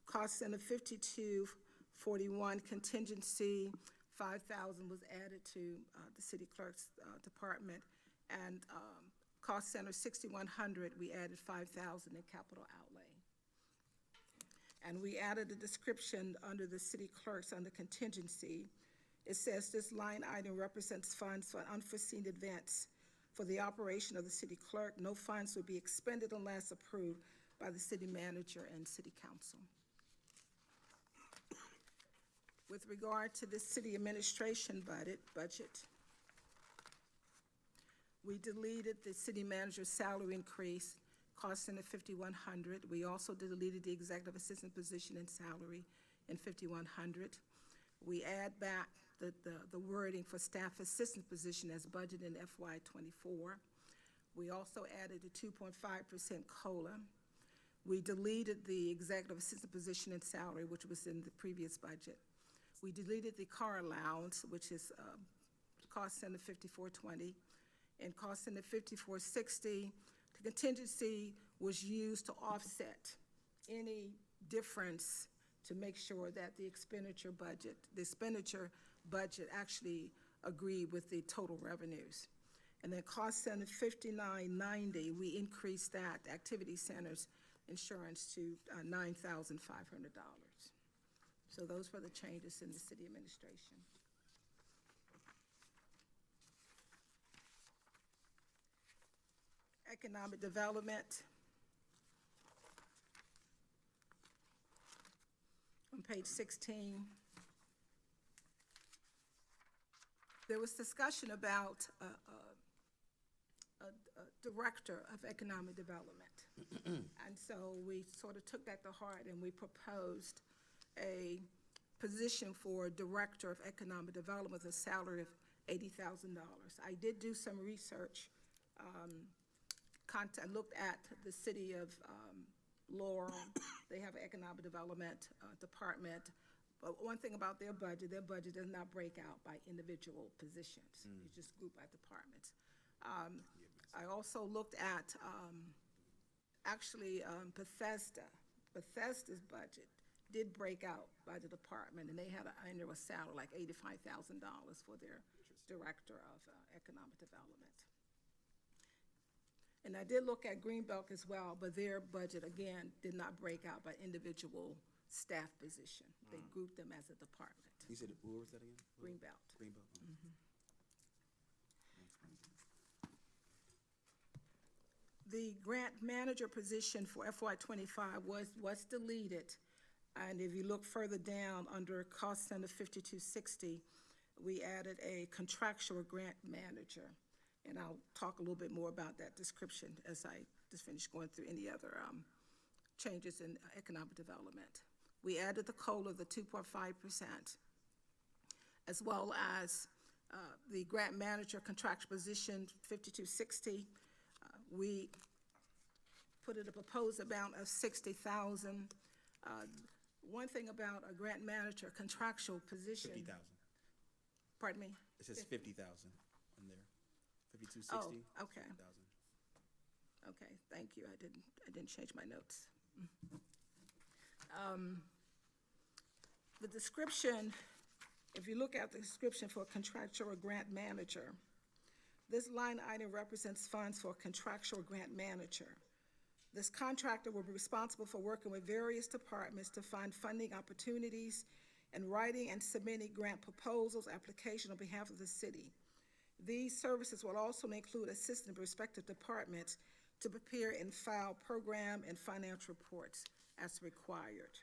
Cost center 5241 contingency, 5,000 was added to the city clerk's department. And cost center 6,100, we added 5,000 in capital outlay. And we added a description under the city clerks under contingency. It says this line item represents funds for unforeseen events for the operation of the city clerk. No funds will be expended unless approved by the city manager and city council. With regard to the city administration budget, we deleted the city manager's salary increase, cost center 5,100. We also deleted the executive assistant position and salary in 5,100. We add back the wording for staff assistant position as budgeted in FY '24. We also added a 2.5% COLA. We deleted the executive assistant position and salary, which was in the previous budget. We deleted the car allowance, which is cost center 5,420, and cost center 5,460. The contingency was used to offset any difference to make sure that the expenditure budget actually agreed with the total revenues. And then cost center 5990, we increased that, the activity center's insurance, to $9,500. So those were the changes in the city administration. Economic development. On page 16, there was discussion about a director of economic development. And so we sort of took that to heart and we proposed a position for director of economic development with a salary of $80,000. I did do some research. I looked at the city of Laurel. They have an economic development department. But one thing about their budget does not break out by individual positions. It's just grouped by departments. I also looked at Bethesda's budget did break out by the department, and they had an annual salary like $85,000 for their director of economic development. And I did look at Greenbelt as well, but their budget, again, did not break out by individual staff position. They grouped them as a department. You said, where was that again? Greenbelt. Greenbelt. The grant manager position for FY '25 was deleted. And if you look further down under cost center 5260, we added a contractual grant manager. And I'll talk a little bit more about that description as I just finish going through any other changes in economic development. We added the COLA, the 2.5%, as well as the grant manager contractual position 5260. We put in a proposed amount of $60,000. One thing about a grant manager contractual position. 50,000. Pardon me? It says 50,000 in there. 5260. Oh, okay. 50,000. Okay, thank you. I didn't change my notes. The description, if you look at the description for contractual grant manager, this line item represents funds for contractual grant manager. This contractor will be responsible for working with various departments to find funding opportunities and writing and submitting grant proposals, application on behalf of the city. These services will also include assisting respective departments to prepare and file program and financial reports as required.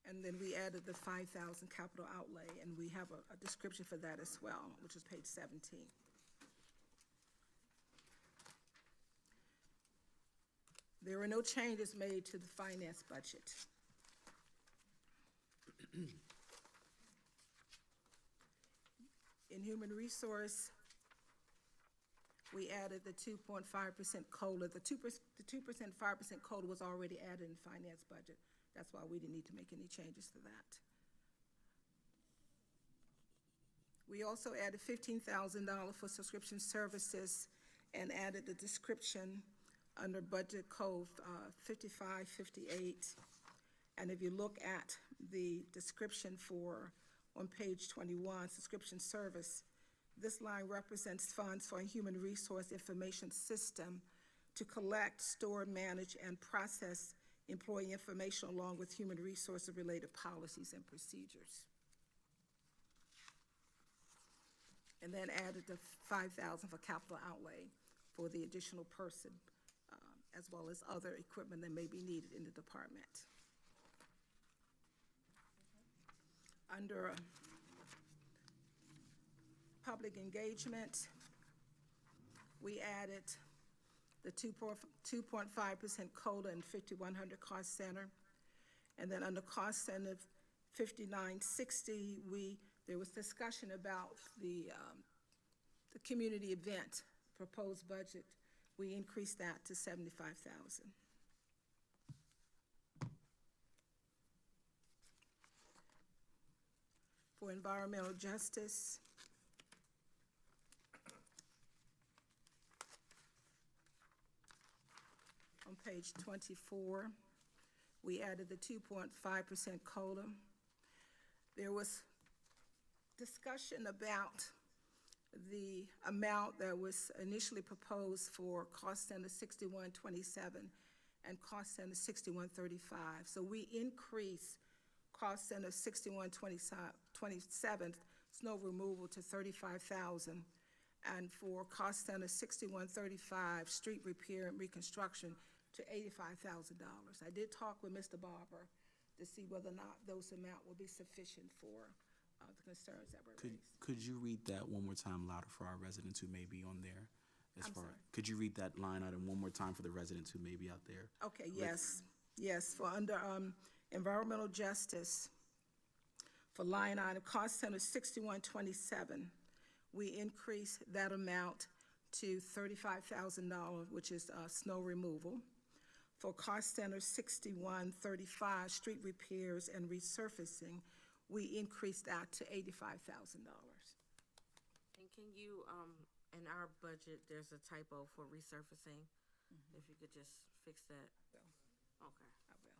And then we added the 5,000 capital outlay, and we have a description for that as well, which is page 17. There were no changes made to the finance budget. In human resource, we added the 2.5% COLA. The 2%, 5% COLA was already added in finance budget. That's why we didn't need to make any changes to that. We also added $15,000 for subscription services and added the description under budget code 5558. And if you look at the description for, on page 21, subscription service, this line represents funds for a human resource information system to collect, store, manage, and process employee information along with human resources related policies and procedures. And then added the 5,000 for capital outlay for the additional person, as well as other equipment that may be needed in the department. Under public engagement, we added the 2.5% COLA and 5,100 cost center. And then under cost center 5960, there was discussion about the community event proposed budget. We increased that to 75,000. For environmental justice, on page 24, we added the 2.5% COLA. There was discussion about the amount that was initially proposed for cost center 6127 and cost center 6135. So we increased cost center 6127 snow removal to 35,000, and for cost center 6135 street repair and reconstruction to $85,000. I did talk with Mr. Barber to see whether or not those amount will be sufficient for the concerns that were raised. Could you read that one more time louder for our residents who may be on there? Could you read that line item one more time for the residents who may be out there? Okay, yes, yes, for under environmental justice, for line item cost center 6127, we increased that amount to $35,000, which is snow removal. For cost center 6135, street repairs and resurfacing, we increased that to $85,000. And can you, in our budget, there's a typo for resurfacing. If you could just fix that. Okay. I will.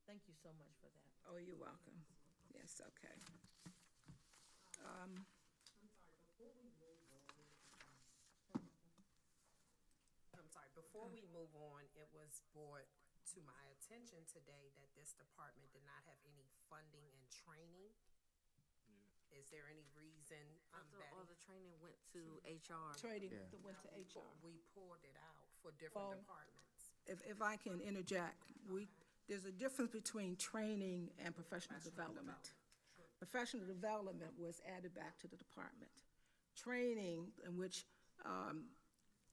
Thank you so much for that. Oh, you're welcome. Yes, okay. I'm sorry, before we move on, it was brought to my attention today that this department did not have any funding and training. Is there any reason, I thought all Betty? the training went to HR. Trading that went to HR. We pulled it out for different Well, departments. If I can interject, there's a difference between training and professional development. Professional development was added back to the department. Training, in which,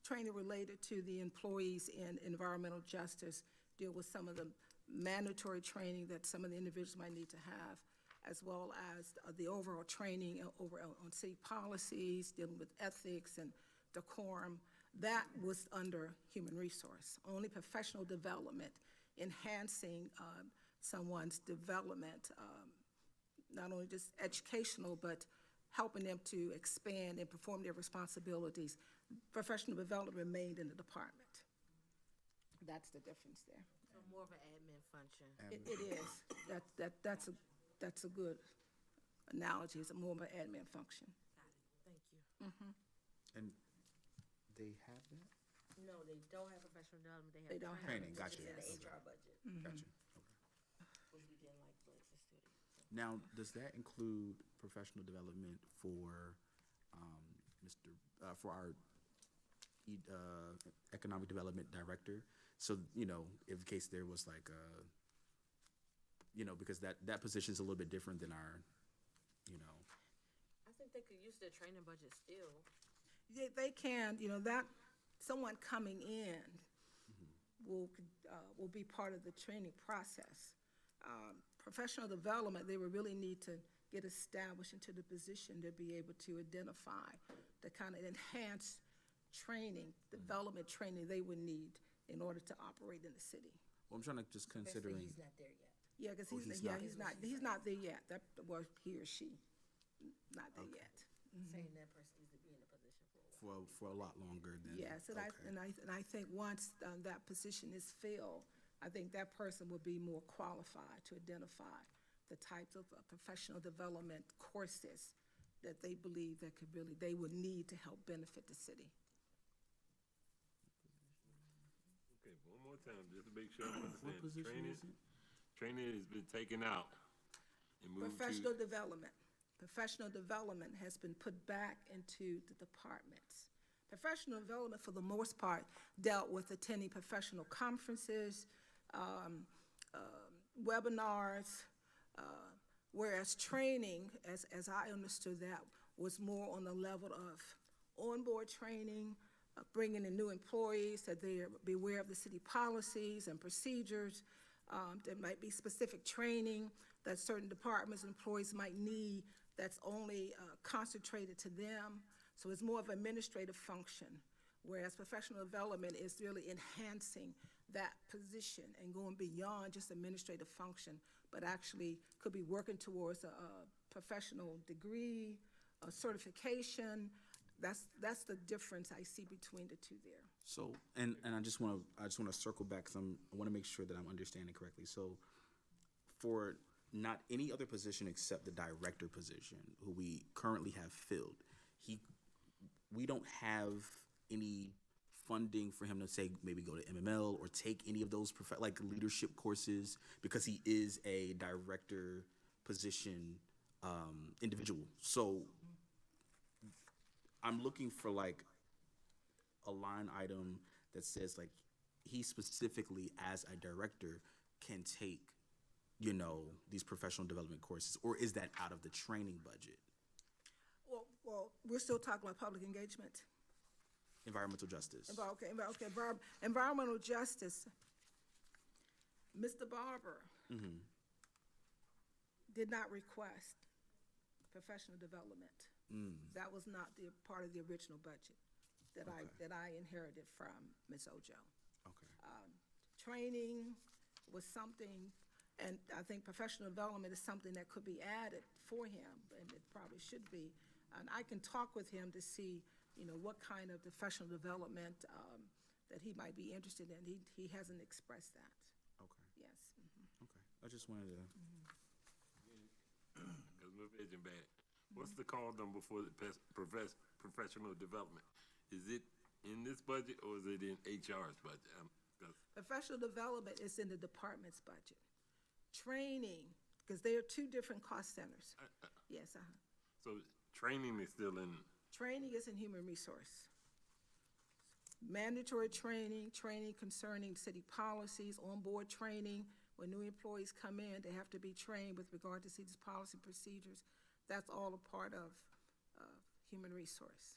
training related to the employees in environmental justice, deal with some of the mandatory training that some of the individuals might need to have, as well as the overall training over on city policies, dealing with ethics and decorum. That was under human resource. Only professional development, enhancing someone's development, not only just educational, but helping them to expand and perform their responsibilities. Professional development remained in the department. That's the difference there. So more of an admin function. It is. That's a good analogy. It's more of an admin function. Thank you. And they have that? No, they don't have professional development, They they have don't have training. Training, gotcha. It's in the Yes. HR budget, Gotcha. which we didn't like, but it's still. Now, does that include professional development for, Mr., for our, economic development director? So, you know, if in case there was like you know, because that position's a little bit different than our, you know. I think they could use their training budget still. Yeah, they can, you know, that, someone coming in will be part of the training process. Professional development, they will really need to get established into the position to be able to identify the kind of enhanced training, development training they would need in order to operate in the city. Well, I'm trying to just considering, He's not there yet. Yeah, because Oh, he's he's not. he's not there yet. That was he or she, not there yet. Saying that person needs to be in a position for a while. for a lot longer than. Yes, and okay. I think once that position is filled, I think that person will be more qualified to identify the types of professional development courses that they believe that could really, they would need to help benefit the city. Okay, one more time, just to make sure I What understand. position is it? Training has been taken out and moved Professional to, development. Professional development has been put back into the departments. Professional development, for the most part, dealt with attending professional conferences, webinars, whereas training, as I understood that, was more on the level of onboard training, bringing in new employees, that they be aware of the city policies and procedures. There might be specific training that certain departments and employees might need that's only concentrated to them. So it's more of an administrative function, whereas professional development is really enhancing that position and going beyond just administrative function, but actually could be working towards a professional degree, a certification. That's the difference I see between the two there. So, and I just want to circle back, because I want to make sure that I'm understanding correctly. So, for not any other position except the director position, who we currently have filled, we don't have any funding for him to say maybe go to MML or take any of those like leadership courses, because he is a director position individual. So, I'm looking for like a line item that says like he specifically as a director can take, you know, these professional development courses, or is that out of the training budget? Well, we're still talking about public engagement. Environmental justice. Environmental justice. Mr. Barber did not request professional development. That was not part of the original budget that I inherited from Ms. Ojo. Okay. Training was something, and I think professional development is something that could be added for him, and it probably should be. And I can talk with him to see, you know, what kind of professional development that he might be interested in. He hasn't expressed that. Okay. Yes. Okay. I just wanted to. because my vision bad. What's the call number for the professional development? Is it in this budget or is it in HR's budget? 'Cause Professional development is in the department's budget. Training, because they are two different cost centers. Yes, so training is still in, Training is in human resource. Mandatory training, training concerning city policies, on-board training. When new employees come in, they have to be trained with regard to city's policy procedures. That's all a part of human resource.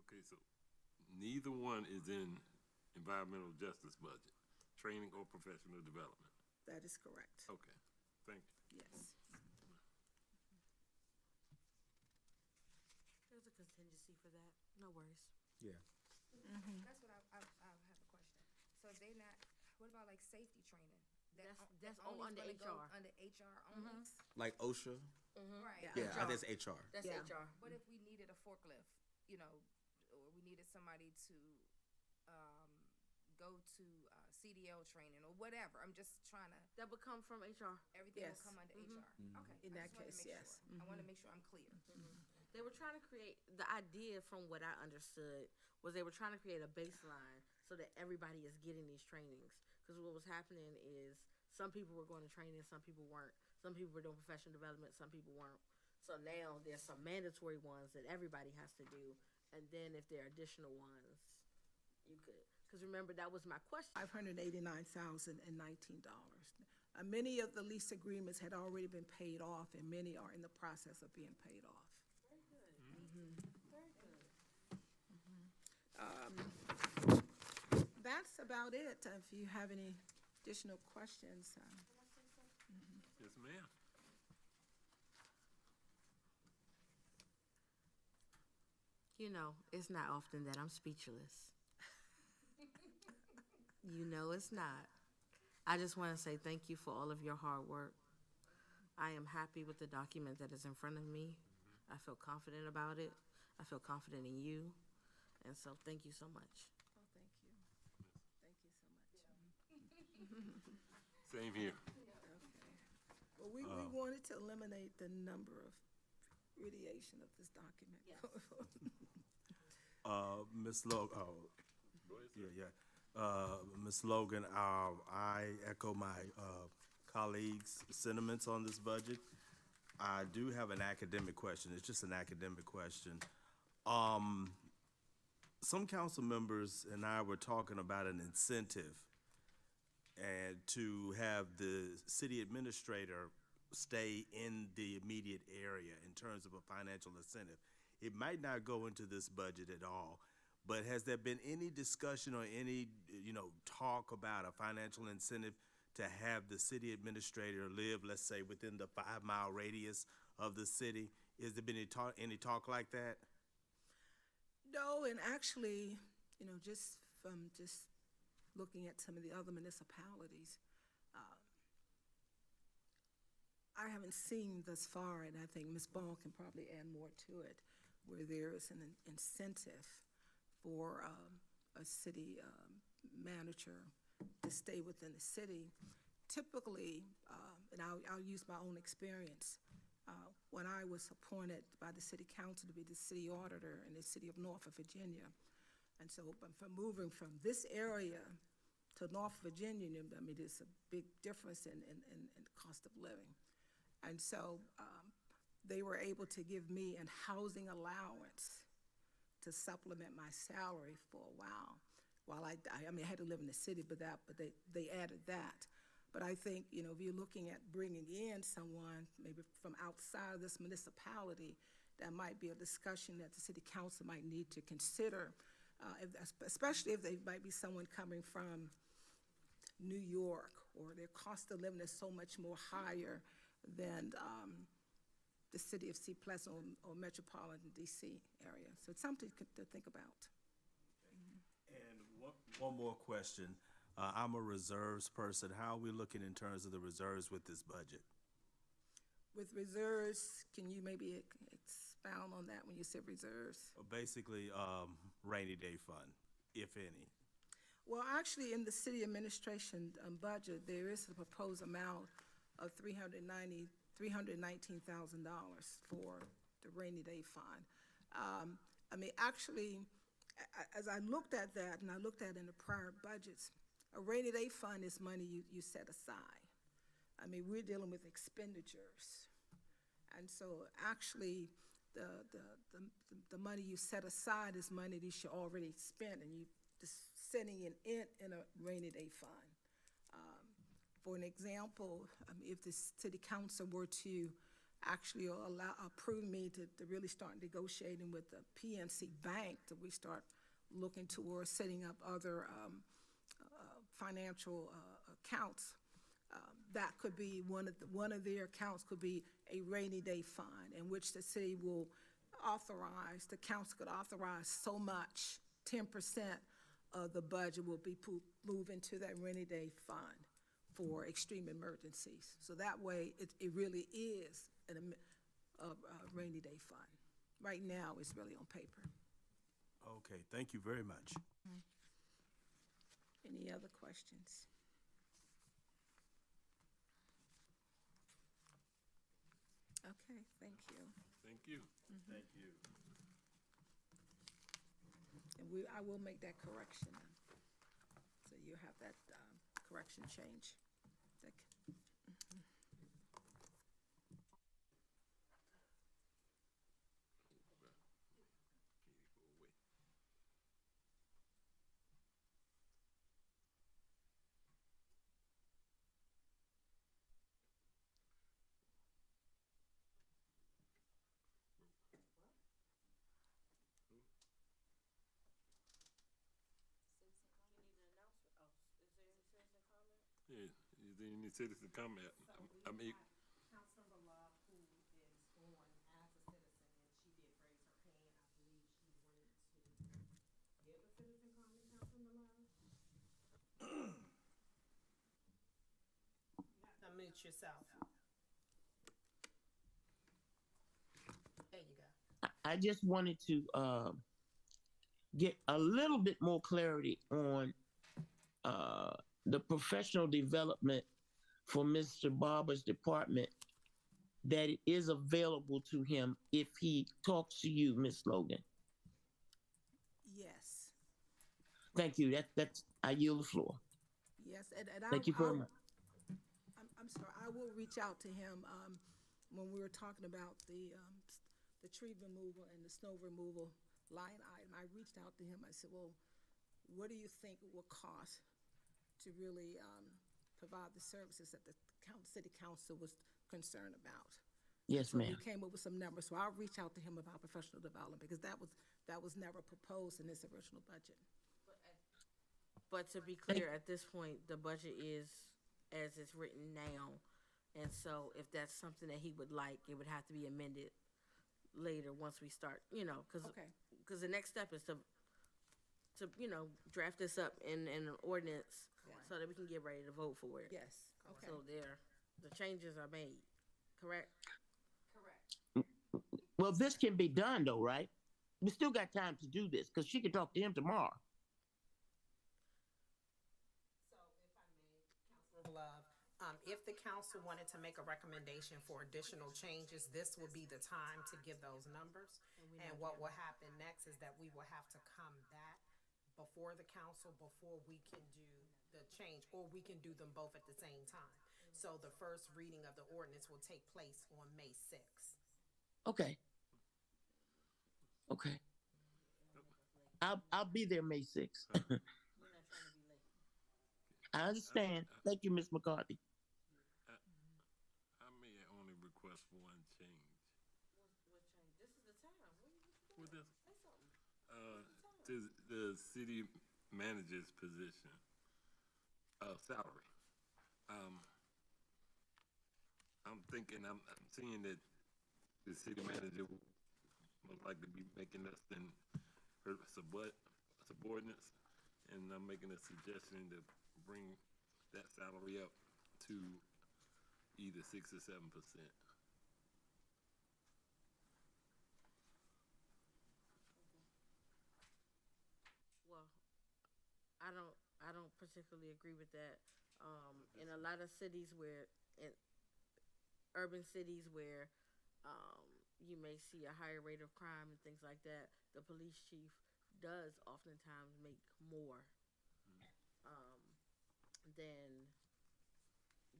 okay, so neither one is in environmental justice budget, training or professional development. That is correct. Okay, thank you. Yes. There's a contingency for that, no worries. Yeah. That's what I have a question. So if they not, what about like safety training? That's all under only is gonna go HR. Under HR only? Like OSHA. Right. Yeah, I think it's HR. That's Yeah. HR. What if we needed a forklift, you know, or we needed somebody to go to CDL training or whatever. I'm just trying to, That would come from HR. everything will Yes. come under HR. Okay. In I that just wanted to case, make yes. sure. I want to make sure I'm clear. They were trying to create, the idea from what I understood was they were trying to create a baseline so that everybody is getting these trainings. Because what was happening is some people were going to training, some people weren't. Some people were doing professional development, some people weren't. So now there's some mandatory ones that everybody has to do. And then if there are additional ones, you could. Because remember, that was my question. $589,019. Many of the lease agreements had already been paid off, and many are in the process of being paid off. Very good. Very good. That's about it. If you have any additional questions, Yes, ma'am. You know, it's not often that I'm speechless. You know it's not. I just want to say thank you for all of your hard work. I am happy with the document that is in front of me. I feel confident about it. I feel confident in you. And so thank you so much. oh, thank you. Thank you so much. Same here. Well, we wanted to eliminate the number of radiation of this document. Ms. Logan, Ms. Logan, I echo my colleagues' sentiments on this budget. I do have an academic question. It's just an academic question. Some council members and I were talking about an incentive and to have the city administrator stay in the immediate area in terms of a financial incentive. It might not go into this budget at all, but has there been any discussion or any, talk about a financial incentive to have the city administrator live, let's say, within the 5-mile radius of the city? Has there been any talk like that? No, and actually, just from looking at some of the other municipalities, I haven't seen thus far, and I think Ms. Ball can probably add more to it, where there is an incentive for a city manager to stay within the city. Typically, and I'll use my own experience, when I was appointed by the city council to be the city auditor in the city of Norfolk, Virginia, and so from moving from this area to Norfolk, Virginia, there's a big difference in cost of living. And so they were able to give me a housing allowance to supplement my salary for a while I had to live in the city, but they added that. But I think, if you're looking at bringing in someone maybe from outside of this municipality, that might be a discussion that the city council might need to consider, especially if they might be someone coming from New York, or their cost of living is so much more higher than the city of Sea Pleasant or metropolitan DC area. So it's something to think about. And one more question. I'm a reserves person. How are we looking in terms of the reserves with this budget? With reserves, can you maybe expound on that when you said reserves? Basically, rainy day fund, if any. Well, actually, in the city administration budget, there is a proposed amount of $319,000 for the rainy day fund. Actually, as I looked at that, and I looked at in the prior budgets, a rainy day fund is money you set aside. We're dealing with expenditures. And so actually, the money you set aside is money that you should already spend, and you just setting it in a rainy day fund. For an example, if the city council were to actually approve me to really start negotiating with the PNC Bank, that we start looking towards setting up other financial accounts, that could be one of their accounts could be a rainy day fund, in which the city will authorize, the council could authorize so much, 10% of the budget will be moved into that rainy day fund for extreme emergencies. So that way, it really is a rainy day fund. Right now, it's really on paper. Okay, thank you very much. Any other questions? Okay, thank you. Thank you. Thank you. And I will make that correction. So you have that correction change. Yeah, is there any citizen comment? I mean, Councilmember Love, who is on as a citizen, and she did raise her hand, I believe she wanted to give a citizen comment, Councilmember Love? Unmute yourself. There you go. I just wanted to get a little bit more clarity on the professional development for Mr. Barber's department, that it is available to him if he talks to you, Ms. Logan. Yes, Thank you. That's I yield the floor. yes, and Thank you very much. I'm sorry, I will reach out to him, when we were talking about the tree removal and the snow removal line item. I reached out to him, I said, well, what do you think it will cost to really, provide the services that the city council was concerned about? Yes, So ma'am. we came up with some numbers, so I'll reach out to him about professional development, because that was never proposed in this original budget. But to be clear, at this point, the budget is as it's written now. And so if that's something that he would like, it would have to be amended later once we start, because Okay. the next step is to draft this up in an ordinance so that we can get ready to vote for it. Yes, okay. So the changes are made, correct? Well, this can be done though, right? We still got time to do this because she can talk to him tomorrow. So if I may, Councilmember Love, if the council wanted to make a recommendation for additional changes, this will be the time to give those numbers. And what will happen next is that we will have to come back before the council before we can do the change, or we can do them both at the same time. So the first reading of the ordinance will take place on May 6th. Okay. Okay. I'll be there May 6th. I understand. Thank you, Ms. McCarthy. I may only request one change. This is the time. What is, the city manager's position, salary. I'm thinking, I'm seeing that the city manager will most likely be making less than her subordinates, and I'm making a suggestion to bring that salary up to either 6 or 7%. Well, I don't particularly agree with that. In a lot of cities in urban cities where, you may see a higher rate of crime and things like that, the police chief does oftentimes make more, than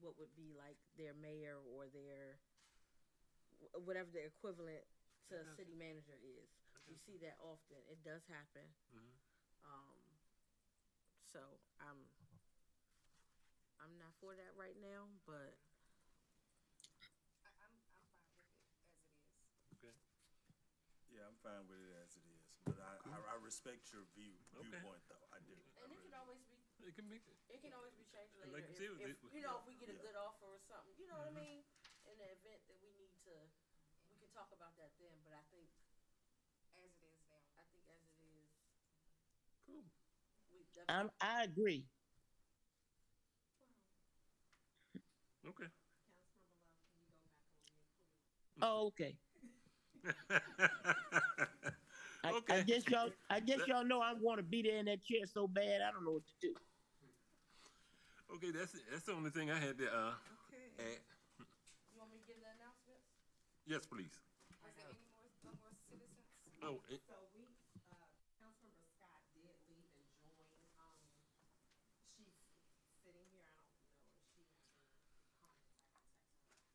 what would be like their mayor or their, whatever the equivalent to a city manager is. You see that often. It does happen. So I'm not for that right now, but Okay. Yeah, I'm fine with it as it is, but I respect your viewpoint though, I do. and it can always be It can make it. changed later. Like you said, if we get a good offer or something, you know what I mean? In the event that we need to, we can talk about that then, but I think as it is now. I think as it is. Cool. We definitely. I agree. Okay. Oh, okay. Okay. I guess y'all know I want to be there in that chair so bad. I don't know what to do. Okay, that's the only thing I had to, Okay. add. You want me to give the announcements? Yes, please. Is there any more citizens? Oh, So we, Councilmember Scott did leave and join, she's sitting here, I don't know if she has any comments, I can text her.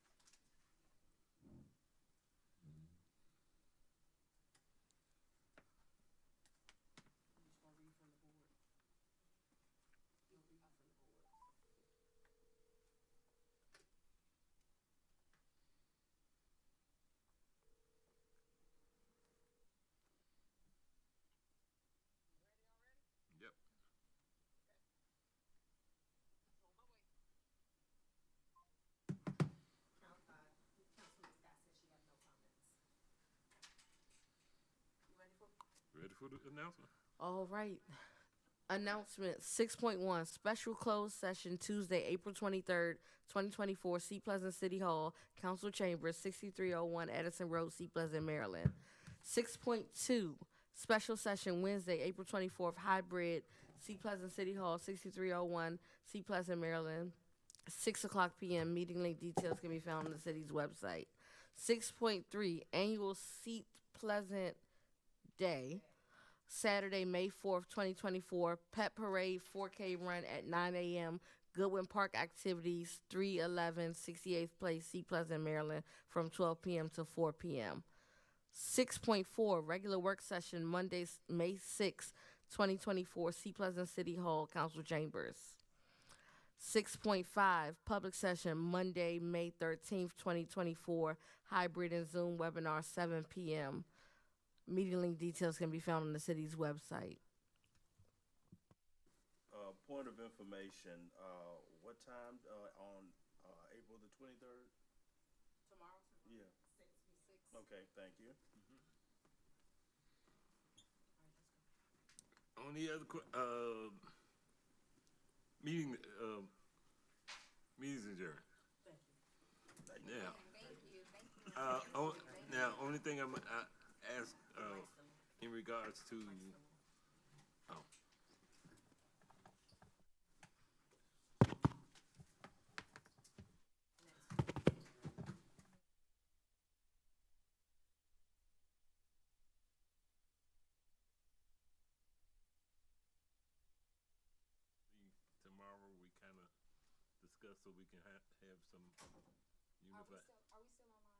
You just gonna read from the board? You'll read from the board. yep. Councilman Scott said she had no comments. You ready for? Ready for the announcement? All right. Announcement 6.1 Special closed session Tuesday, April 23rd, 2024, Seat Pleasant City Hall, Council Chambers, 6301 Edison Road, Seat Pleasant, Maryland. 6.2 Special session Wednesday, April 24th, hybrid, Seat Pleasant City Hall, 6301 Seat Pleasant, Maryland. 6 o'clock p.m. Meeting link details can be found on the city's website. 6.3 Annual Seat Pleasant Day. Saturday, May 4th, 2024, Pet Parade 4K run at 9 a.m. Goodwin Park activities, 311 68th Place, Seat Pleasant, Maryland, from 12 p.m. to 4 p.m. 6.4 Regular work session Monday, May 6th, 2024, Seat Pleasant City Hall, Council Chambers. 6.5 Public session Monday, May 13th, 2024, hybrid and Zoom webinar, 7 p.m. Meeting link details can be found on the city's website. Point of information, what time, on, April the 23rd? Tomorrow? Yeah. 6. Okay, thank you. Only other, meeting, meetings adjourned. Yeah. Now, only thing I ask, in regards to, oh. Tomorrow, we kind of discuss so we can have some unified. Are we still online?